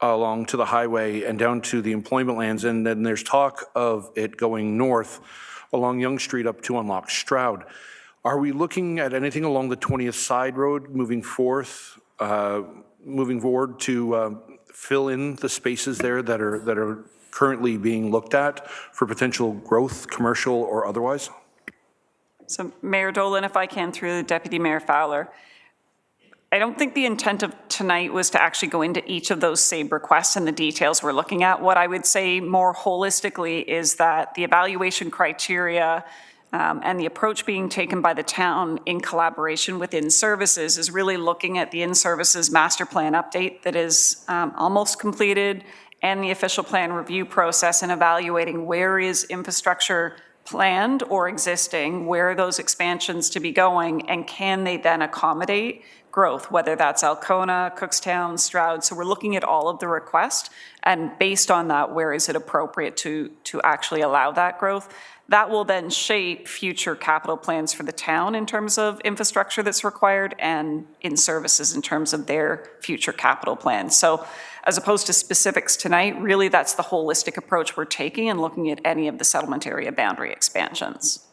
along to the highway and down to the employment lands, and then there's talk of it going north along Yonge Street up to unlock Stroud. Are we looking at anything along the 20th Side Road moving forward to fill in the spaces there that are currently being looked at for potential growth, commercial or otherwise? So Mayor Dolan, if I can, through Deputy Mayor Fowler, I don't think the intent of tonight was to actually go into each of those SABE requests and the details we're looking at. What I would say more holistically is that the evaluation criteria and the approach being taken by the town in collaboration with In-Services is really looking at the In-Services master plan update that is almost completed and the official plan review process and evaluating where is infrastructure planned or existing, where are those expansions to be going, and can they then accommodate growth, whether that's Alcona, Cookstown, Stroud. So we're looking at all of the requests, and based on that, where is it appropriate to actually allow that growth? That will then shape future capital plans for the town in terms of infrastructure that's required and In-Services in terms of their future capital plans. So as opposed to specifics tonight, really that's the holistic approach we're taking and looking at any of the settlement area boundary expansions.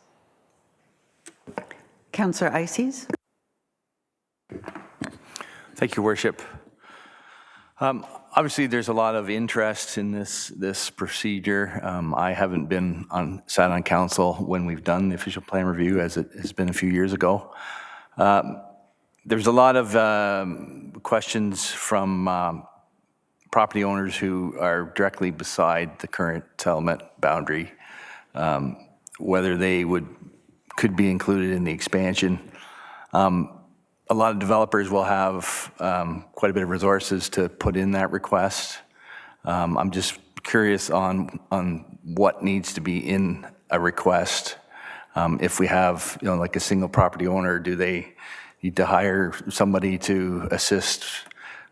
Councillor Ices? Thank you, Worship. Obviously, there's a lot of interest in this procedure. I haven't been sat on council when we've done the official plan review, as it has been a few years ago. There's a lot of questions from property owners who are directly beside the current settlement boundary, whether they could be included in the expansion. A lot of developers will have quite a bit of resources to put in that request. I'm just curious on what needs to be in a request. If we have, like a single property owner, do they need to hire somebody to assist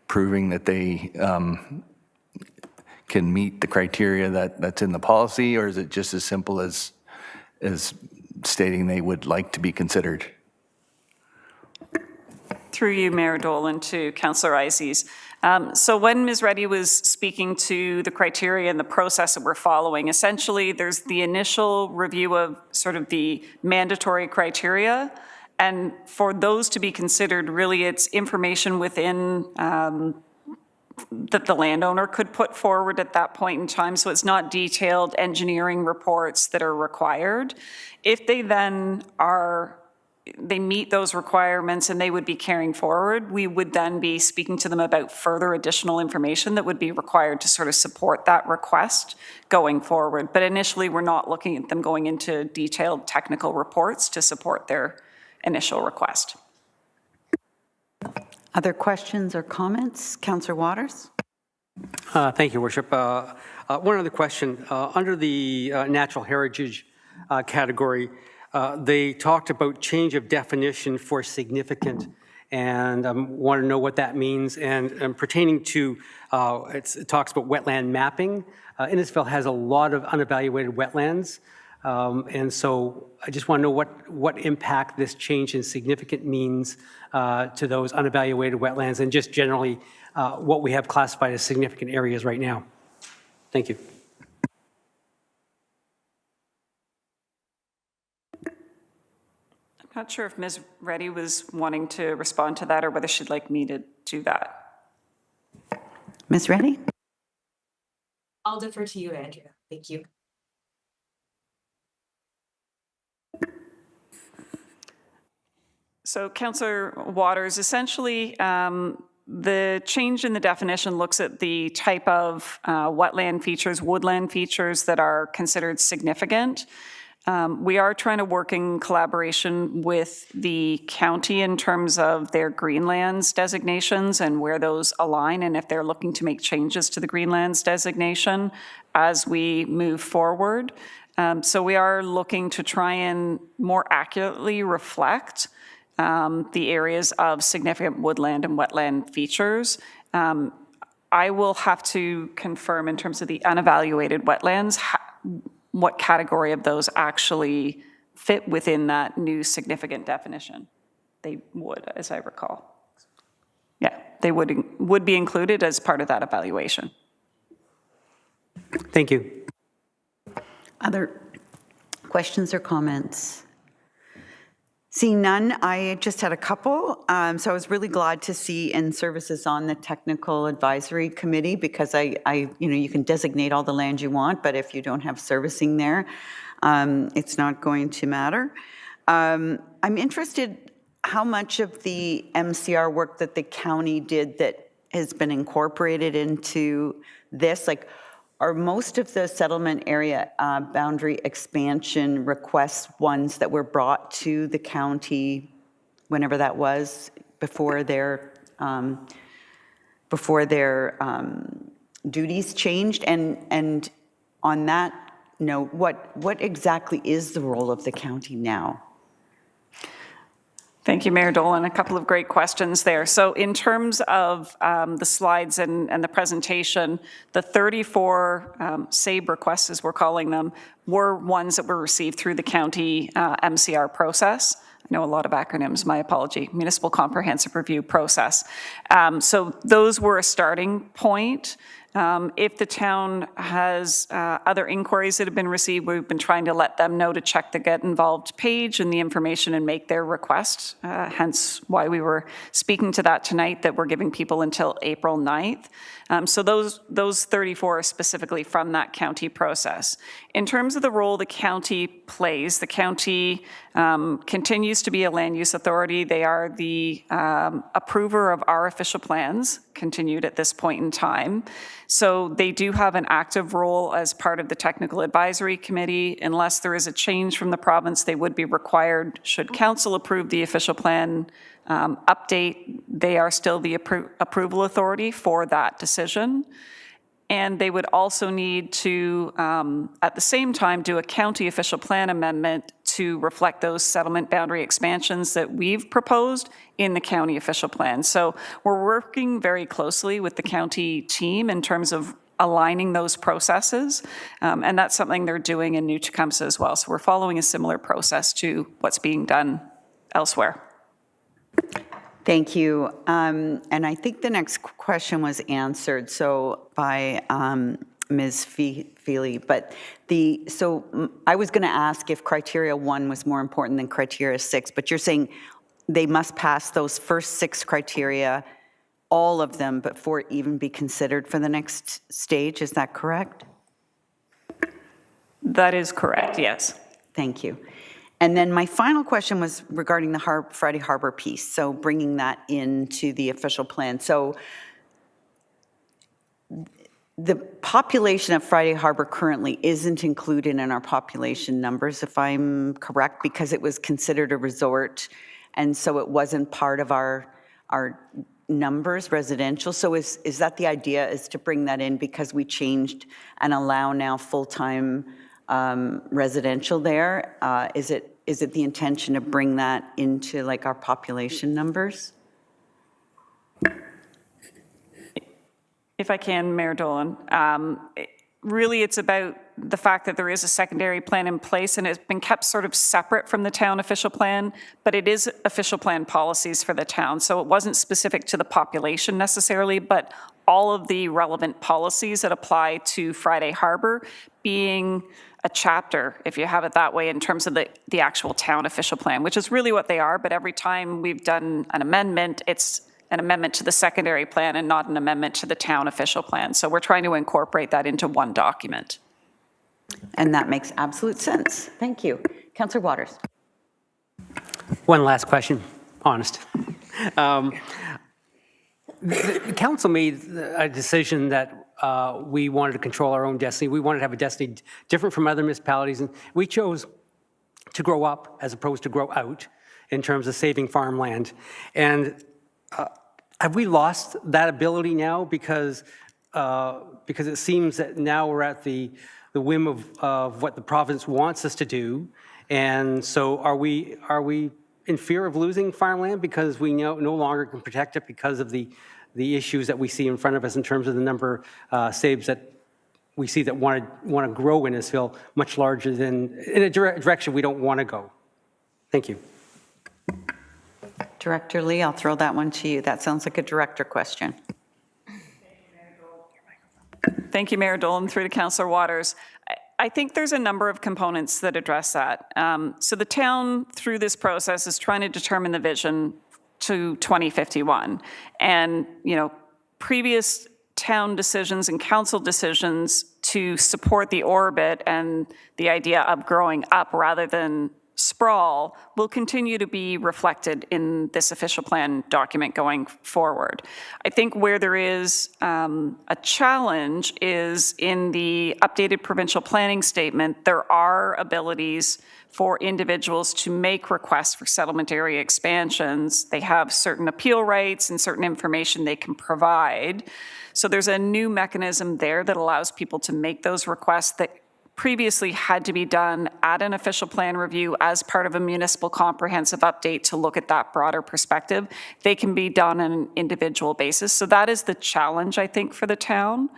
proving that they can meet the criteria that's in the policy, or is it just as simple as stating they would like to be considered? Through you, Mayor Dolan, to Councillor Ices. So when Ms. Reddy was speaking to the criteria and the process that we're following, essentially there's the initial review of sort of the mandatory criteria, and for those to be considered, really it's information within that the landowner could put forward at that point in time. So it's not detailed engineering reports that are required. If they then they meet those requirements and they would be carrying forward, we would then be speaking to them about further additional information that would be required to sort of support that request going forward. But initially, we're not looking at them going into detailed technical reports to support their initial request. Other questions or comments? Councillor Waters? Thank you, Worship. One other question. Under the natural heritage category, they talked about change of definition for significant, and I want to know what that means. And pertaining to, it talks about wetland mapping. Innisfil has a lot of unevaluated wetlands, and so I just want to know what impact this change in significant means to those unevaluated wetlands, and just generally what we have classified as significant areas right now. Thank you. Not sure if Ms. Reddy was wanting to respond to that or whether she'd like me to do that. Ms. Reddy? I'll defer to you, Andrea. Thank you. So Councillor Waters, essentially, the change in the definition looks at the type of wetland features, woodland features that are considered significant. We are trying to work in collaboration with the county in terms of their Greenlands designations and where those align, and if they're looking to make changes to the Greenlands designation as we move forward. So we are looking to try and more accurately reflect the areas of significant woodland and wetland features. I will have to confirm in terms of the unevaluated wetlands, what category of those actually fit within that new significant definition. They would, as I recall. Yeah, they would be included as part of that evaluation. Thank you. Other questions or comments? Seeing none, I just had a couple. So I was really glad to see in services on the technical advisory committee, because you can designate all the land you want, but if you don't have servicing there, it's not going to matter. I'm interested how much of the MCR work that the county did that has been incorporated into this, like, are most of the settlement area boundary expansion requests ones that were brought to the county whenever that was, before their duties changed? And on that note, what exactly is the role of the county now? Thank you, Mayor Dolan. A couple of great questions there. So in terms of the slides and the presentation, the 34 SABE requests, as we're calling them, were ones that were received through the county MCR process. I know a lot of acronyms, my apology, Municipal Comprehensive Review process. So those were a starting point. If the town has other inquiries that have been received, we've been trying to let them know to check the Get Involved page and the information and make their request, hence why we were speaking to that tonight, that we're giving people until April 9th. So those 34 are specifically from that county process. In terms of the role the county plays, the county continues to be a land use authority. They are the approver of our official plans, continued at this point in time. So they do have an active role as part of the Technical Advisory Committee. Unless there is a change from the province, they would be required, should council approve the official plan update, they are still the approval authority for that decision. And they would also need to, at the same time, do a county official plan amendment to reflect those settlement boundary expansions that we've proposed in the county official plan. So we're working very closely with the county team in terms of aligning those processes. And that's something they're doing in New Tecumseh as well. So we're following a similar process to what's being done elsewhere. Thank you. And I think the next question was answered by Ms. Feely. But I was going to ask if criteria 1 was more important than criteria 6, but you're saying they must pass those first 6 criteria, all of them, before it even be considered for the next stage. Is that correct? That is correct, yes. Thank you. And then my final question was regarding the Friday Harbor piece, so bringing that into the official plan. So the population of Friday Harbor currently isn't included in our population numbers, if I'm correct, because it was considered a resort, and so it wasn't part of our numbers, residential. So is that the idea, is to bring that in because we changed and allow now full-time residential there? Is it the intention to bring that into like our population numbers? If I can, Mayor Dolan, really it's about the fact that there is a secondary plan in place and it's been kept sort of separate from the town official plan, but it is official plan policies for the town. So it wasn't specific to the population necessarily, but all of the relevant policies that apply to Friday Harbor being a chapter, if you have it that way, in terms of the actual town official plan, which is really what they are. But every time we've done an amendment, it's an amendment to the secondary plan and not an amendment to the town official plan. So we're trying to incorporate that into one document. And that makes absolute sense. Thank you. Councillor Waters. One last question, honest. The council made a decision that we wanted to control our own destiny. We wanted to have a destiny different from other municipalities, and we chose to grow up as opposed to grow out in terms of saving farmland. And have we lost that ability now because it seems that now we're at the whim of what the province wants us to do, and so are we in fear of losing farmland because we no longer can protect it because of the issues that we see in front of us in terms of the number of SABs that we see that want to grow Innisfil much larger than, in a direction we don't want to go? Thank you. Director Lee, I'll throw that one to you. That sounds like a director question. Thank you, Mayor Dolan, through to Councillor Waters. I think there's a number of components that address that. So the town, through this process, is trying to determine the vision to 2051. And, previous town decisions and council decisions to support the orbit and the idea of growing up rather than sprawl will continue to be reflected in this official plan document going forward. I think where there is a challenge is in the updated provincial planning statement. There are abilities for individuals to make requests for settlement area expansions. They have certain appeal rights and certain information they can provide. So there's a new mechanism there that allows people to make those requests that previously had to be done at an official plan review as part of a municipal comprehensive update to look at that broader perspective. They can be done on an individual basis. So that is the challenge, I think, for the town.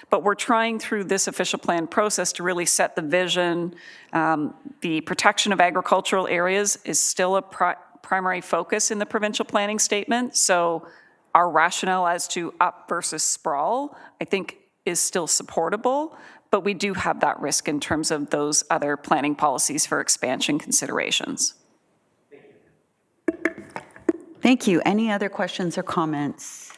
But we're trying through this official plan process to really set the vision. The protection of agricultural areas is still a primary focus in the provincial planning statement. So our rationale as to up versus sprawl, I think, is still supportable. But we do have that risk in terms of those other planning policies for expansion considerations. Thank you. Any other questions or comments?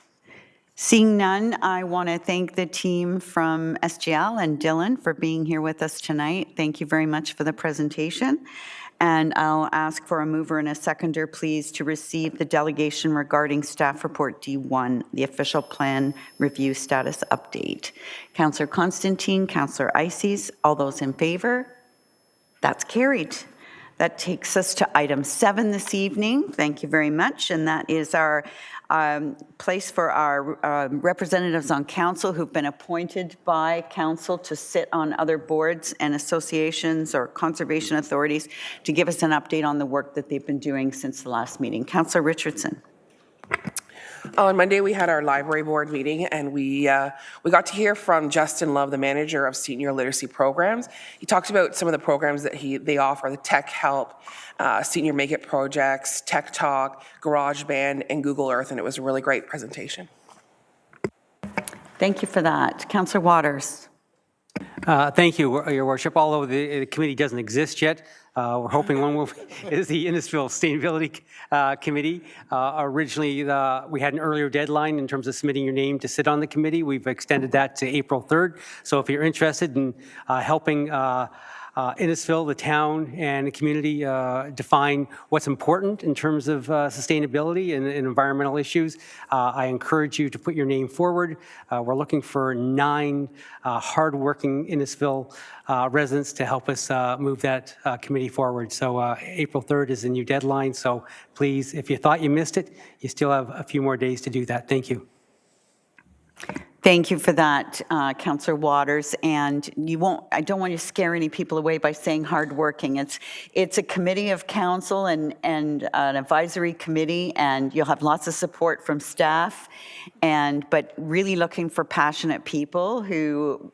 Seeing none, I want to thank the team from SGL and Dylan for being here with us tonight. Thank you very much for the presentation. And I'll ask for a mover and a seconder, please, to receive the delegation regarding staff report D1, the official plan review status update. Councillor Constantine, Councillor Ices, all those in favor? That's carried. That takes us to item 7 this evening. Thank you very much. And that is our place for our representatives on council who've been appointed by council to sit on other boards and associations or conservation authorities to give us an update on the work that they've been doing since the last meeting. Councillor Richardson. On Monday, we had our library board meeting, and we got to hear from Justin Love, the manager of senior literacy programs. He talked about some of the programs that they offer: the Tech Help, Senior Make It projects, Tech Talk, GarageBand, and Google Earth, and it was a really great presentation. Thank you for that. Councillor Waters. Thank you, Your Worship. Although the committee doesn't exist yet, we're hoping one will is the Innisfil Sustainability Committee. Originally, we had an earlier deadline in terms of submitting your name to sit on the committee. We've extended that to April 3rd. So if you're interested in helping Innisfil, the town, and the community define what's important in terms of sustainability and environmental issues, I encourage you to put your name forward. We're looking for 9 hardworking Innisfil residents to help us move that committee forward. So April 3rd is the new deadline. So please, if you thought you missed it, you still have a few more days to do that. Thank you. Thank you for that, Councillor Waters. And I don't want you to scare any people away by saying hardworking. It's a committee of council and an advisory committee, and you'll have lots of support from staff. But really looking for passionate people who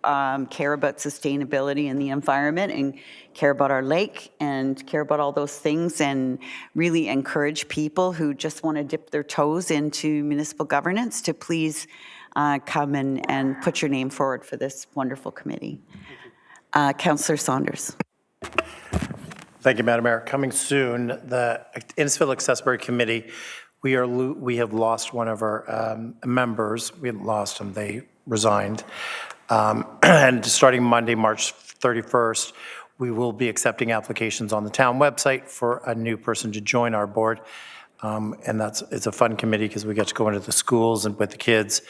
care about sustainability and the environment and care about our lake and care about all those things, and really encourage people who just want to dip their toes into municipal governance to please come and put your name forward for this wonderful committee. Councillor Saunders. Thank you, Madam Mayor. Coming soon, the Innisfil Accessibility Committee, we have lost one of our members. We lost him. They resigned. And starting Monday, March 31st, we will be accepting applications on the town website for a new person to join our board. And it's a fun committee because we get to go into the schools and with the kids,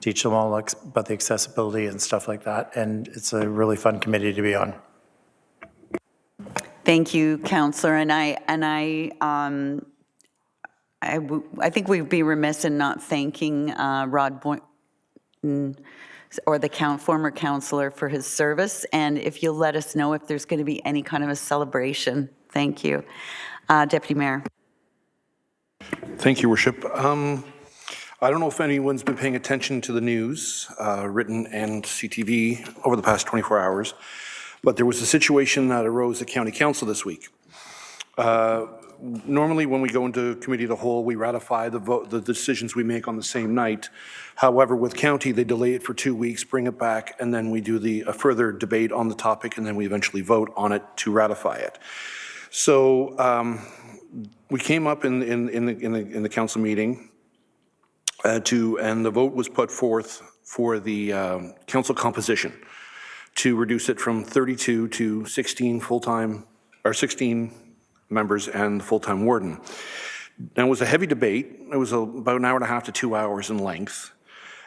teach them all about the accessibility and stuff like that. And it's a really fun committee to be on. Thank you, Councillor. And I think we'd be remiss in not thanking Rod Boynton or the former councillor for his service. And if you'll let us know if there's going to be any kind of a celebration. Thank you. Deputy Mayor. Thank you, Worship. I don't know if anyone's been paying attention to the news, written and CTV, over the past 24 hours, but there was a situation that arose at County Council this week. Normally, when we go into committee of the whole, we ratify the decisions we make on the same night. However, with county, they delay it for 2 weeks, bring it back, and then we do a further debate on the topic, and then we eventually vote on it to ratify it. So we came up in the council meeting and the vote was put forth for the council composition to reduce it from 32 to 16 full-time, or 16 members and the full-time warden. Now, it was a heavy debate. It was about an hour and a half to 2 hours in length.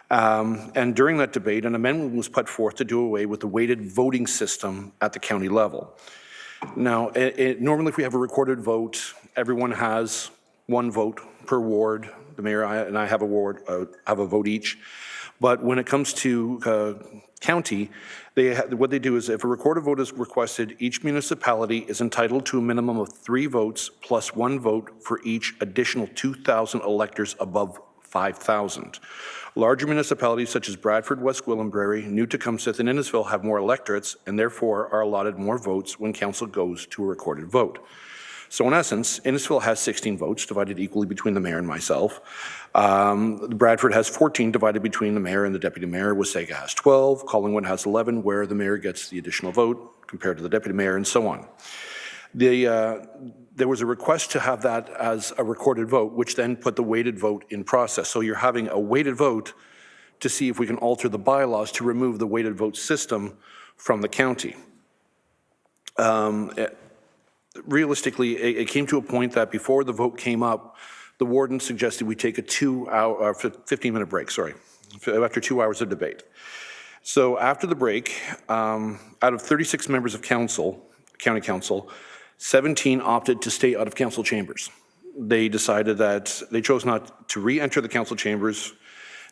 And during that debate, an amendment was put forth to do away with the weighted voting system at the county level. Now, normally if we have a recorded vote, everyone has one vote per ward. The mayor and I have a vote each. But when it comes to county, what they do is if a recorded vote is requested, each municipality is entitled to a minimum of 3 votes plus 1 vote for each additional 2,000 electors above 5,000. Larger municipalities such as Bradford, West Gwillimbury, New Tecumseth, and Innisfil have more electorates and therefore are allotted more votes when council goes to a recorded vote. So in essence, Innisfil has 16 votes divided equally between the mayor and myself. Bradford has 14 divided between the mayor and the deputy mayor. Wasaga has 12. Collingwood has 11, where the mayor gets the additional vote compared to the deputy mayor, and so on. There was a request to have that as a recorded vote, which then put the weighted vote in process. So you're having a weighted vote to see if we can alter the bylaws to remove the weighted vote system from the county. Realistically, it came to a point that before the vote came up, the warden suggested we take a 15-minute break, after 2 hours of debate. So after the break, out of 36 members of county council, 17 opted to stay out of council chambers. They decided that they chose not to re-enter the council chambers.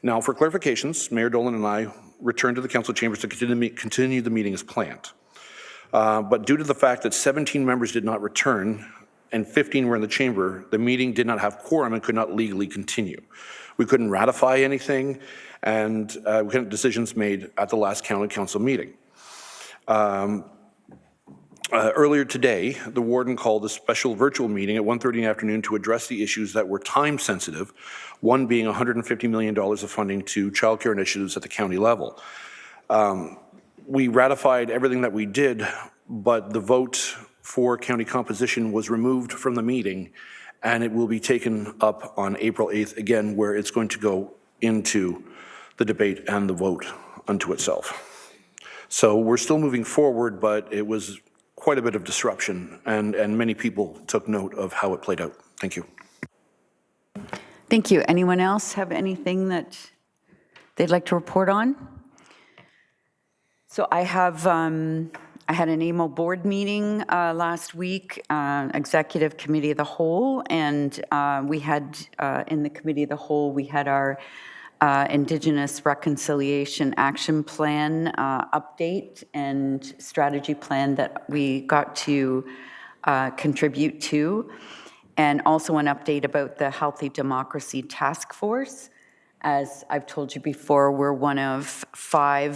Now, for clarifications, Mayor Dolan and I returned to the council chambers to continue the meeting as planned. But due to the fact that 17 members did not return and 15 were in the chamber, the meeting did not have quorum and could not legally continue. We couldn't ratify anything, and we couldn't have decisions made at the last county council meeting. Earlier today, the warden called a special virtual meeting at 1:30 in the afternoon to address the issues that were time sensitive, one being $150 million of funding to childcare initiatives at the county level. We ratified everything that we did, but the vote for county composition was removed from the meeting, and it will be taken up on April 8th again, where it's going to go into the debate and the vote unto itself. So we're still moving forward, but it was quite a bit of disruption, and many people took note of how it played out. Thank you. Thank you. Anyone else have anything that they'd like to report on? So I had an AMO board meeting last week, Executive Committee of the Whole, and we had, in the Committee of the Whole, we had our Indigenous Reconciliation Action Plan update and strategy plan that we got to contribute to, and also an update about the Healthy Democracy Task Force. As I've told you before, we're one of 4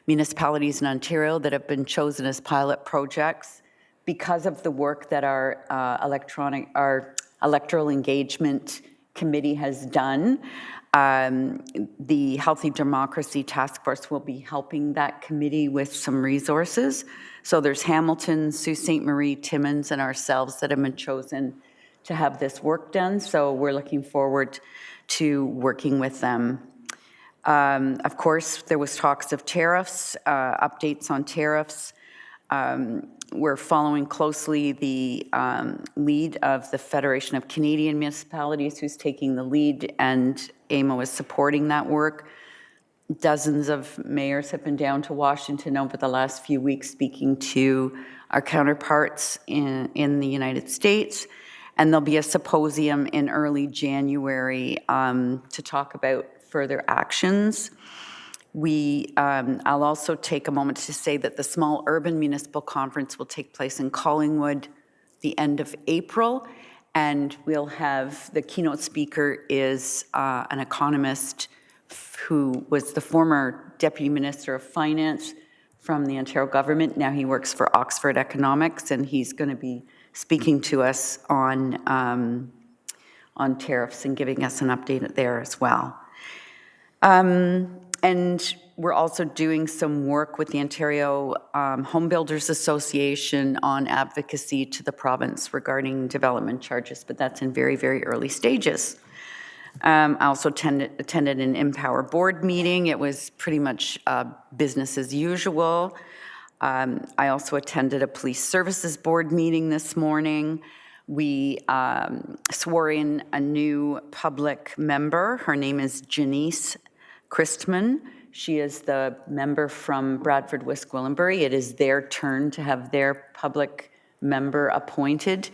municipalities in Ontario that have been chosen as pilot projects because of the work that our electoral engagement committee has done. The Healthy Democracy Task Force will be helping that committee with some resources. So there's Hamilton, Sault Ste. Marie, Timmins, and ourselves that have been chosen to have this work done. So we're looking forward to working with them. Of course, there was talks of tariffs, updates on tariffs. We're following closely the lead of the Federation of Canadian Municipalities, who's taking the lead, and AMO is supporting that work. Dozens of mayors have been down to Washington over the last few weeks speaking to our counterparts in the United States. And there'll be a symposium in early January to talk about further actions. I'll also take a moment to say that the Small Urban Municipal Conference will take place in Collingwood the end of April, and we'll have, the keynote speaker is an economist who was the former Deputy Minister of Finance from the Ontario government. Now he works for Oxford Economics, and he's going to be speaking to us on tariffs and giving us an update there as well. And we're also doing some work with the Ontario Home Builders Association on advocacy to the province regarding development charges, but that's in very, very early stages. I also attended an Empower board meeting. It was pretty much business as usual. I also attended a police services board meeting this morning. We swore in a new public member. Her name is Janice Christman. She is the member from Bradford West-Gwillimbury. It is their turn to have their public member appointed.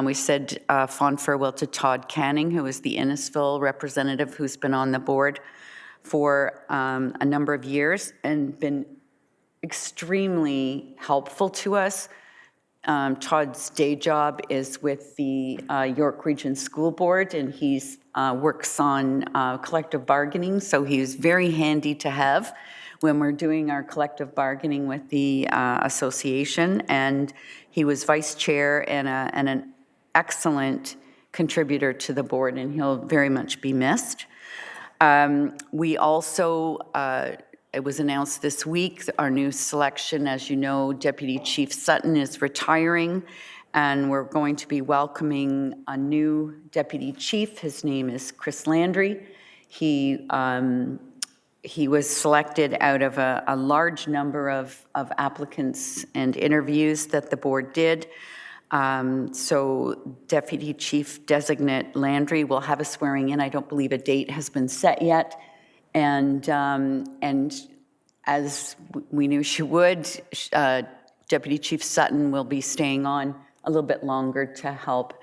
We said fond farewell to Todd Canning, who is the Innisfil representative who's been on the board for a number of years and been extremely helpful to us. Todd's day job is with the York Region School Board, and he's works on collective bargaining, so he's very handy to have when we're doing our collective bargaining with the association. And he was vice chair and an excellent contributor to the board, and he'll very much be missed. We also, it was announced this week, our new selection, as you know, Deputy Chief Sutton is retiring, and we're going to be welcoming a new deputy chief. His name is Chris Landry. He was selected out of a large number of applicants and interviews that the board did. So Deputy Chief Designate Landry will have a swearing in. I don't believe a date has been set yet. And as we knew she would, Deputy Chief Sutton will be staying on a little bit longer to help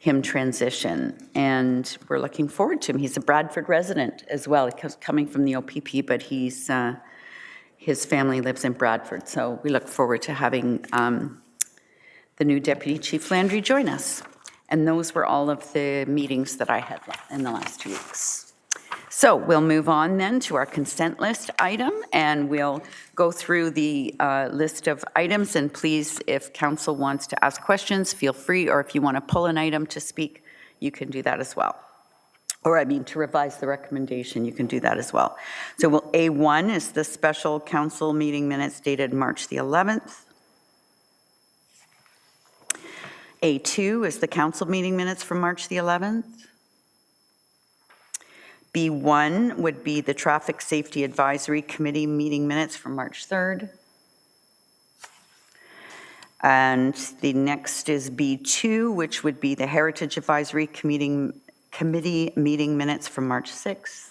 him transition. And we're looking forward to him. He's a Bradford resident as well. He's coming from the OPP, but his family lives in Bradford. So we look forward to having the new Deputy Chief Landry join us. And those were all of the meetings that I had in the last 2 weeks. So we'll move on then to our consent list item, and we'll go through the list of items. And please, if council wants to ask questions, feel free, or if you want to pull an item to speak, you can do that as well. Or I mean, to revise the recommendation, you can do that as well. So A1 is the special council meeting minutes dated March the 11th. A2 is the council meeting minutes from March the 11th. B1 would be the Traffic Safety Advisory Committee meeting minutes from March 3rd. And the next is B2, which would be the Heritage Advisory Committee meeting minutes from March 6th.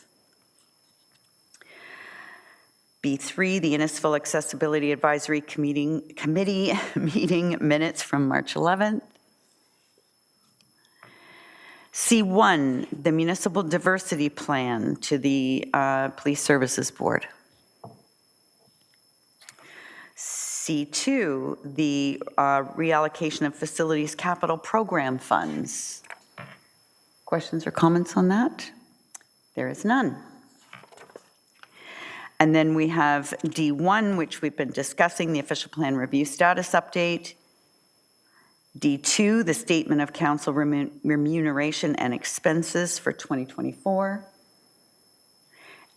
B3, the Innisfil Accessibility Advisory Committee meeting minutes from March 11th. C1, the Municipal Diversity Plan to the Police Services Board. C2, the reallocation of Facilities Capital Program funds. Questions or comments on that? There is none. And then we have D1, which we've been discussing, the Official Plan Review Status Update. D2, the Statement of Council Remuneration and Expenses for 2024.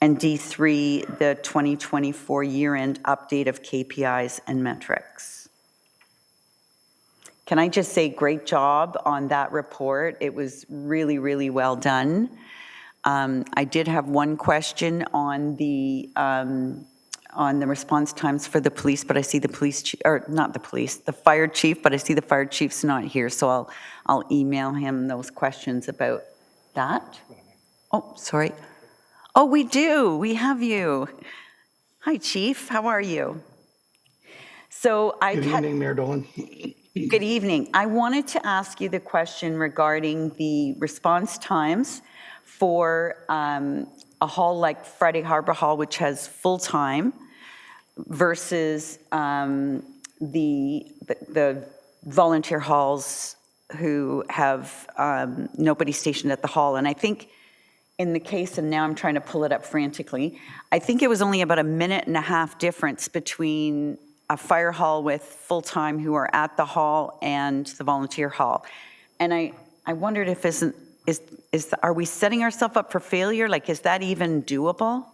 And D3, the 2024 year-end update of KPIs and metrics. Can I just say great job on that report? It was really, really well done. I did have one question on the response times for the police, but I see the police, or not the police, the fire chief, but I see the fire chief's not here, so I'll email him those questions about that. Oh, sorry. Oh, we do. We have you. Hi, Chief. How are you? So Good evening, Mayor Dolan. Good evening. I wanted to ask you the question regarding the response times for a hall like Friday Harbor Hall, which has full-time, versus the volunteer halls who have nobody stationed at the hall. And I think in the case, and now I'm trying to pull it up frantically, I think it was only about a minute and a half difference between a fire hall with full-time who are at the hall and the volunteer hall. And I wondered if are we setting ourselves up for failure? Like, is that even doable?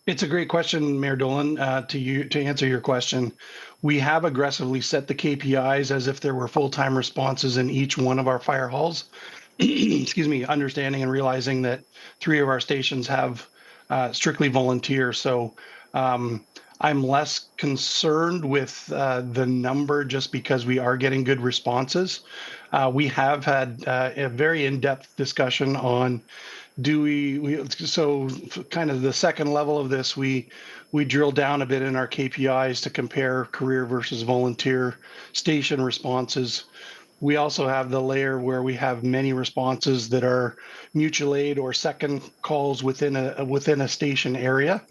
It's a great question, Mayor Dolan. To answer your question, we have aggressively set the KPIs as if there were full-time responses in each one of our fire halls. Excuse me, understanding and realizing that 3 of our stations have strictly volunteer. So I'm less concerned with the number just because we are getting good responses. We have had a very in-depth discussion on so kind of the second level of this, we drill down a bit in our KPIs to compare career versus volunteer station responses. We also have the layer where we have many responses that are mutual aid or second calls within a station area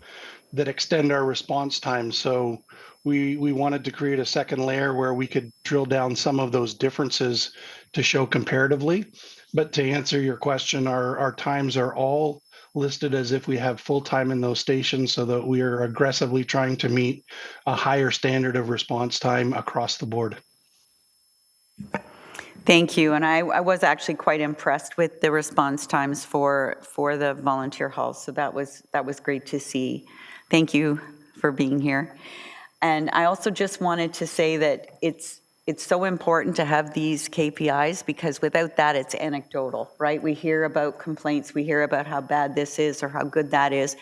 that extend our response time. So we wanted to create a second layer where we could drill down some of those differences to show comparatively. But to answer your question, our times are all listed as if we have full-time in those stations so that we are aggressively trying to meet a higher standard of response time across the board. Thank you. And I was actually quite impressed with the response times for the volunteer halls. So that was great to see. Thank you for being here. And I also just wanted to say that it's so important to have these KPIs because without that, it's anecdotal, right? We hear about complaints, we hear about how bad this is or how good that is,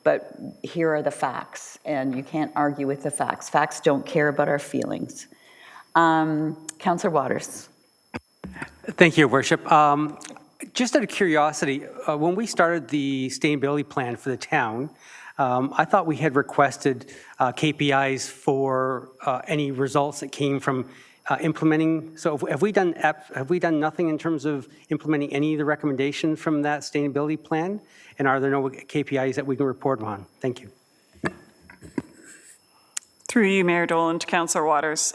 but here are the facts, and you can't argue with the facts. Facts don't care about our feelings. Councillor Waters. Thank you, Your Worship. Just out of curiosity, when we started the sustainability plan for the town, I thought we had requested KPIs for any results that came from implementing. So have we done nothing in terms of implementing any of the recommendations from that sustainability plan? And are there no KPIs that we can report on? Thank you. Through you, Mayor Dolan, to Councillor Waters.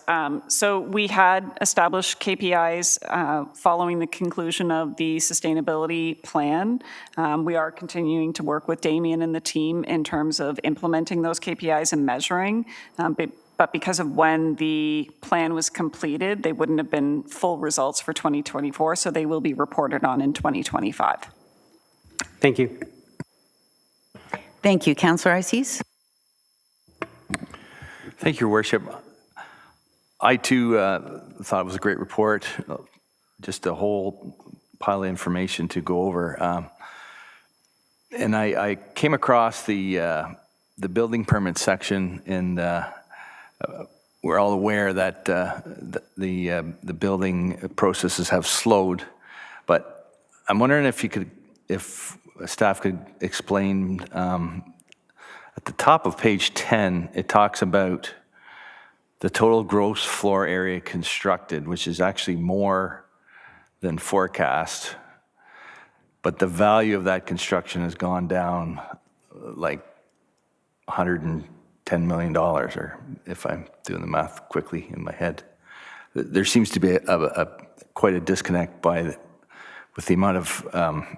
So we had established KPIs following the conclusion of the sustainability plan. We are continuing to work with Damien and the team in terms of implementing those KPIs and measuring. But because of when the plan was completed, they wouldn't have been full results for 2024, so they will be reported on in 2025. Thank you. Thank you. Councillor Ices. Thank you, Your Worship. I too thought it was a great report, just a whole pile of information to go over. And I came across the building permit section, and we're all aware that the building processes have slowed. But I'm wondering if staff could explain. At the top of page 10, it talks about the total gross floor area constructed, which is actually more than forecast. But the value of that construction has gone down like $110 million, or if I'm doing the math quickly in my head. There seems to be quite a disconnect with the amount of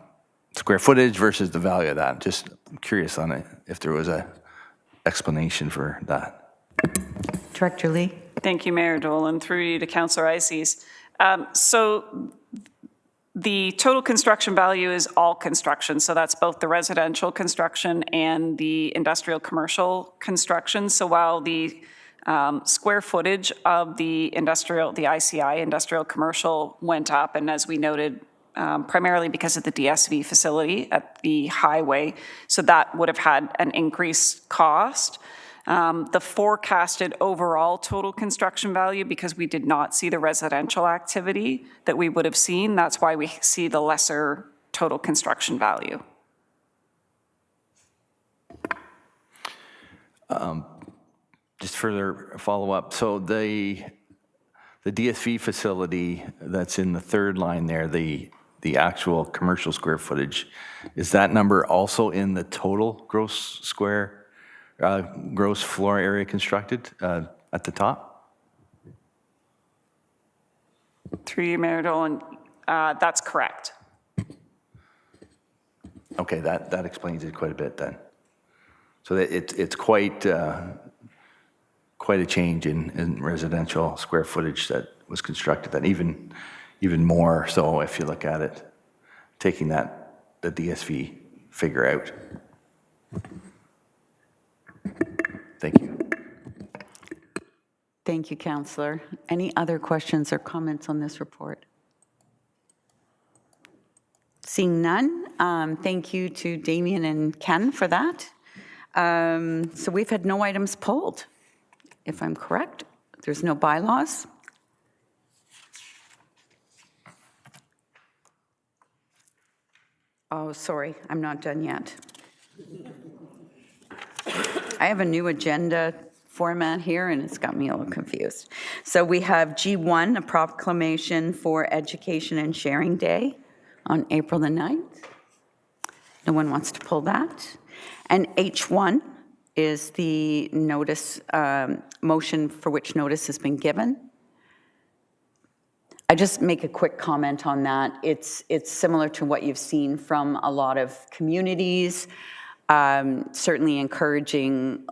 square footage versus the value of that. Just curious on it, if there was an explanation for that. Director Lee. Thank you, Mayor Dolan. Through you to Councillor Ices. So the total construction value is all construction. So that's both the residential construction and the industrial commercial construction. So while the square footage of the ICI, industrial commercial, went up, and as we noted, primarily because of the DSV facility at the highway, so that would have had an increased cost. The forecasted overall total construction value, because we did not see the residential activity that we would have seen, that's why we see the lesser total construction value. Just further follow-up, so the DSV facility that's in the third line there, the actual commercial square footage, is that number also in the total gross floor area constructed at the top? Through you, Mayor Dolan, that's correct. Okay, that explains it quite a bit then. So that it's quite a change in residential square footage that was constructed, that even more so if you look at it, taking the DSV figure out. Thank you. Thank you, Councillor. Any other questions or comments on this report? Seeing none, thank you to Damien and Ken for that. So we've had no items pulled, if I'm correct. There's no bylaws. Oh, sorry, I'm not done yet. I have a new agenda format here, and it's got me a little confused. So we have G1, a proclamation for Education and Sharing Day on April the 9th. No one wants to pull that. And H1 is the notice, motion for which notice has been given. I just make a quick comment on that. It's similar to what you've seen from a lot of communities, certainly encouraging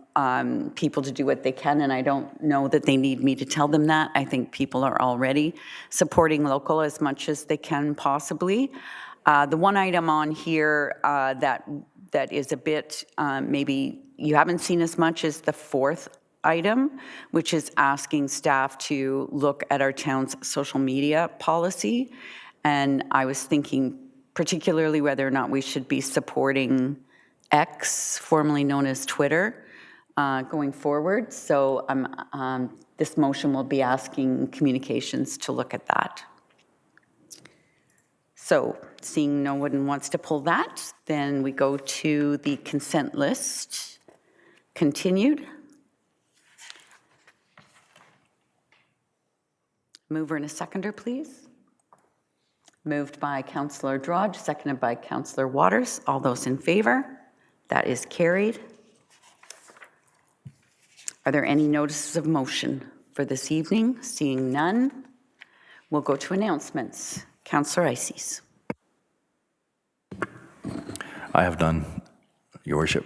people to do what they can, and I don't know that they need me to tell them that. I think people are already supporting local as much as they can possibly. The one item on here that is a bit, maybe you haven't seen as much as the fourth item, which is asking staff to look at our town's social media policy. And I was thinking particularly whether or not we should be supporting X, formerly known as Twitter, going forward. So this motion will be asking communications to look at that. So seeing no one wants to pull that, then we go to the consent list. Continued. Mover and a seconder, please. Moved by Councillor Drodge, seconded by Councillor Waters. All those in favor? That is carried. Are there any notices of motion for this evening? Seeing none, we'll go to announcements. Councillor Ices. I have none, Your Worship.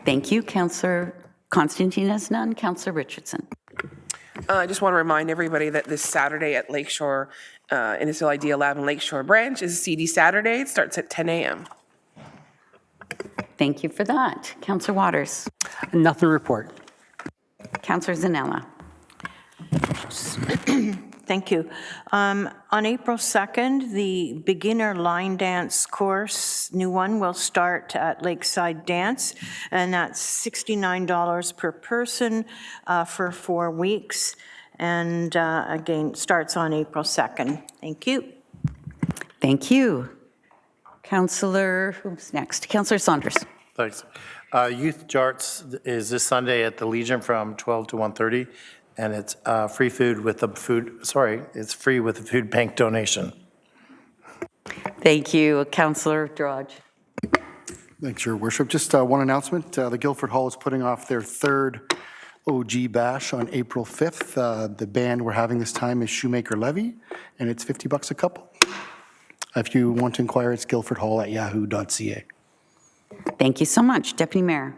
Thank you. Councillor Constantine has none. Councillor Richardson. I just want to remind everybody that this Saturday at Lakeshore, Innisfil ID 11 Lakeshore Branch is CD Saturday. It starts at 10 a.m. Thank you for that. Councillor Waters. Nothing to report. Councillor Zanella. Thank you. On April 2nd, the beginner line dance course, new one, will start at Lakeside Dance, and that's $69 per person for 4 weeks. And again, starts on April 2nd. Thank you. Thank you. Councillor, who's next? Councillor Saunders. Thanks. Youth Jarts is this Sunday at the Legion from 12 to 1:30. And it's free food with the it's free with the food bank donation. Thank you. Councillor Drodge. Thanks, Your Worship. Just one announcement. The Guildford Hall is putting off their third OG Bash on April 5th. The band we're having this time is Shoemaker Levy, and it's $50 a couple. If you want to inquire, it's guildfordhall@yahoo.ca. Thank you so much. Deputy Mayor.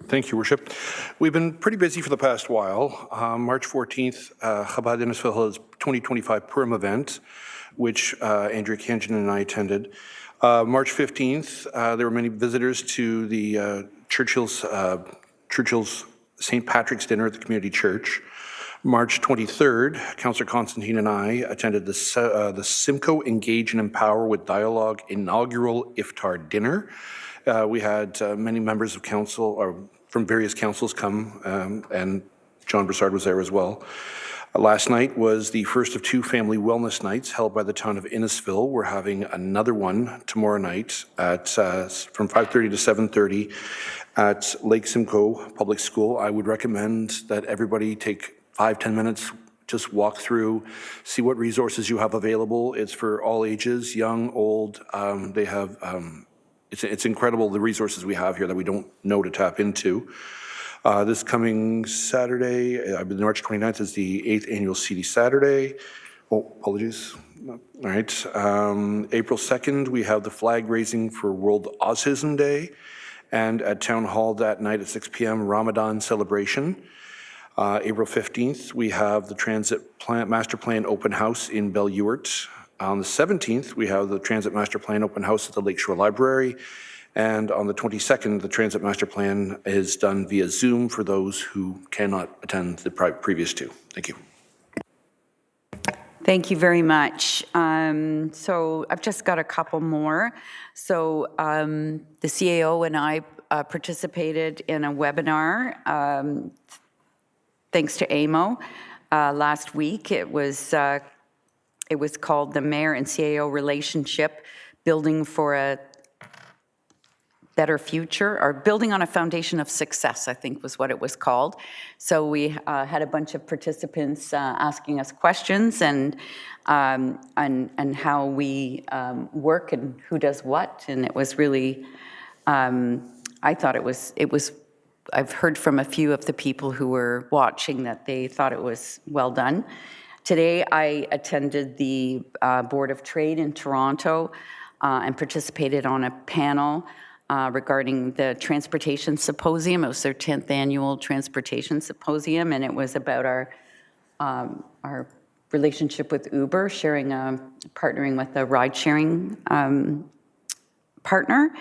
Thank you, Worship. We've been pretty busy for the past while. March 14th, Chabad Innisfil held its 2025 Purim event, which Andrea Kanjan and I attended. March 15th, there were many visitors to the Churchill's St. Patrick's Dinner at the Community Church. March 23rd, Councillor Constantine and I attended the Simcoe Engage and Empower with Dialogue inaugural Iftar dinner. We had many members of council or from various councils come, and John Broussard was there as well. Last night was the first of 2 family wellness nights held by the town of Innisfil. We're having another one tomorrow night at from 5:30 to 7:30 at Lake Simcoe Public School. I would recommend that everybody take 5-10 minutes, just walk through, see what resources you have available. It's for all ages, young, old. They have, it's incredible the resources we have here that we don't know to tap into. This coming Saturday, March 29th, is the 8th annual CD Saturday. Oh, apologies. All right. April 2nd, we have the flag raising for World Autism Day. And at Town Hall that night at 6 p.m., Ramadan celebration. April 15th, we have the Transit Master Plan Open House in Belle Ewart. On the 17th, we have the Transit Master Plan Open House at the Lakeshore Library. And on the 22nd, the Transit Master Plan is done via Zoom for those who cannot attend the previous 2. Thank you. Thank you very much. So I've just got a couple more. So the CAO and I participated in a webinar thanks to AMO last week. It was called the Mayor and CAO Relationship, Building for a Better Future, or Building on a Foundation of Success, I think was what it was called. So we had a bunch of participants asking us questions and how we work and who does what, and it was really, I thought it was, I've heard from a few of the people who were watching that they thought it was well done. Today I attended the Board of Trade in Toronto and participated on a panel regarding the Transportation Symposium. It was their 10th annual Transportation Symposium, and it was about our relationship with Uber, partnering with a ride-sharing partner.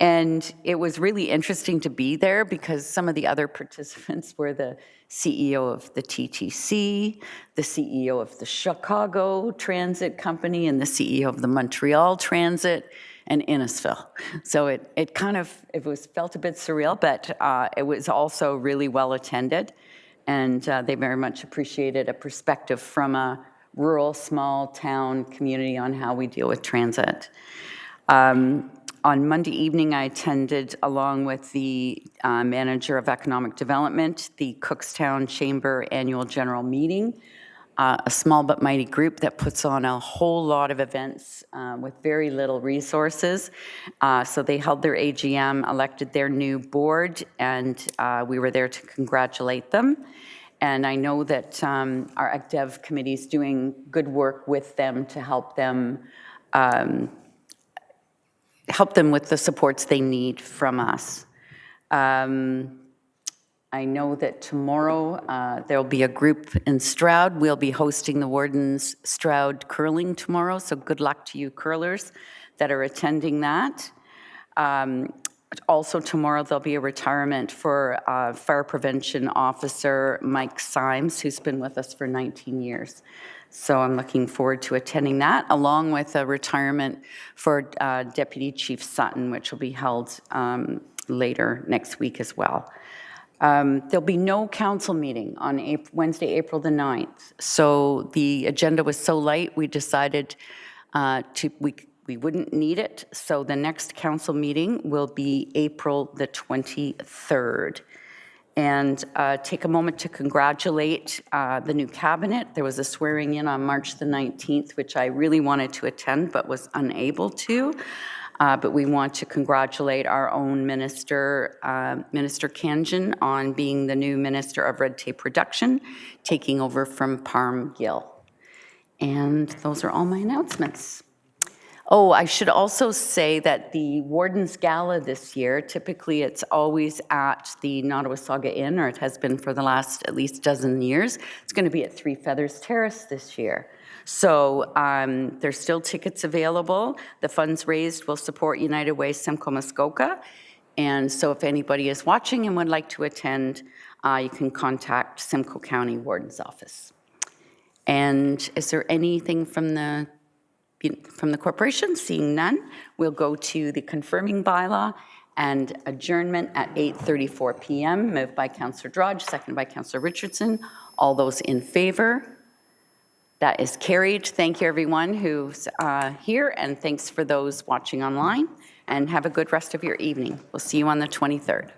And it was really interesting to be there because some of the other participants were the CEO of the TTC, the CEO of the Chicago Transit Company, and the CEO of the Montreal Transit, and Innisfil. So it felt a bit surreal, but it was also really well attended. And they very much appreciated a perspective from a rural, small town community on how we deal with transit. On Monday evening, I attended, along with the Manager of Economic Development, the Cookstown Chamber Annual General Meeting, a small but mighty group that puts on a whole lot of events with very little resources. So they held their AGM, elected their new board, and we were there to congratulate them. And I know that our ECDEV committee is doing good work with them to help them with the supports they need from us. I know that tomorrow there'll be a group in Stroud. We'll be hosting the Warden's Stroud Curling tomorrow, so good luck to you curlers that are attending that. Also tomorrow there'll be a retirement for Fire Prevention Officer Mike Symes, who's been with us for 19 years. So I'm looking forward to attending that, along with a retirement for Deputy Chief Sutton, which will be held later next week as well. There'll be no council meeting on Wednesday, April the 9th. So the agenda was so light, we decided we wouldn't need it. So the next council meeting will be April the 23rd. And take a moment to congratulate the new cabinet. There was a swearing in on March the 19th, which I really wanted to attend but was unable to. But we want to congratulate our own minister, Minister Kanjan, on being the new Minister of Red Tape Reduction, taking over from Parm Gill. And those are all my announcements. Oh, I should also say that the Warden's Gala this year, typically it's always at the Nottawasaga Inn, or it has been for the last at least dozen years. It's going to be at Three Feathers Terrace this year. So there's still tickets available. The funds raised will support United Way Simcoe Muskoka. And so if anybody is watching and would like to attend, you can contact Simcoe County Warden's Office. And is there anything from the corporation? Seeing none, we'll go to the confirming bylaw and adjournment at 8:34 p.m. Moved by Councillor Drodge, seconded by Councillor Richardson. All those in favor? That is carried. Thank you, everyone who's here, and thanks for those watching online. And have a good rest of your evening. We'll see you on the 23rd.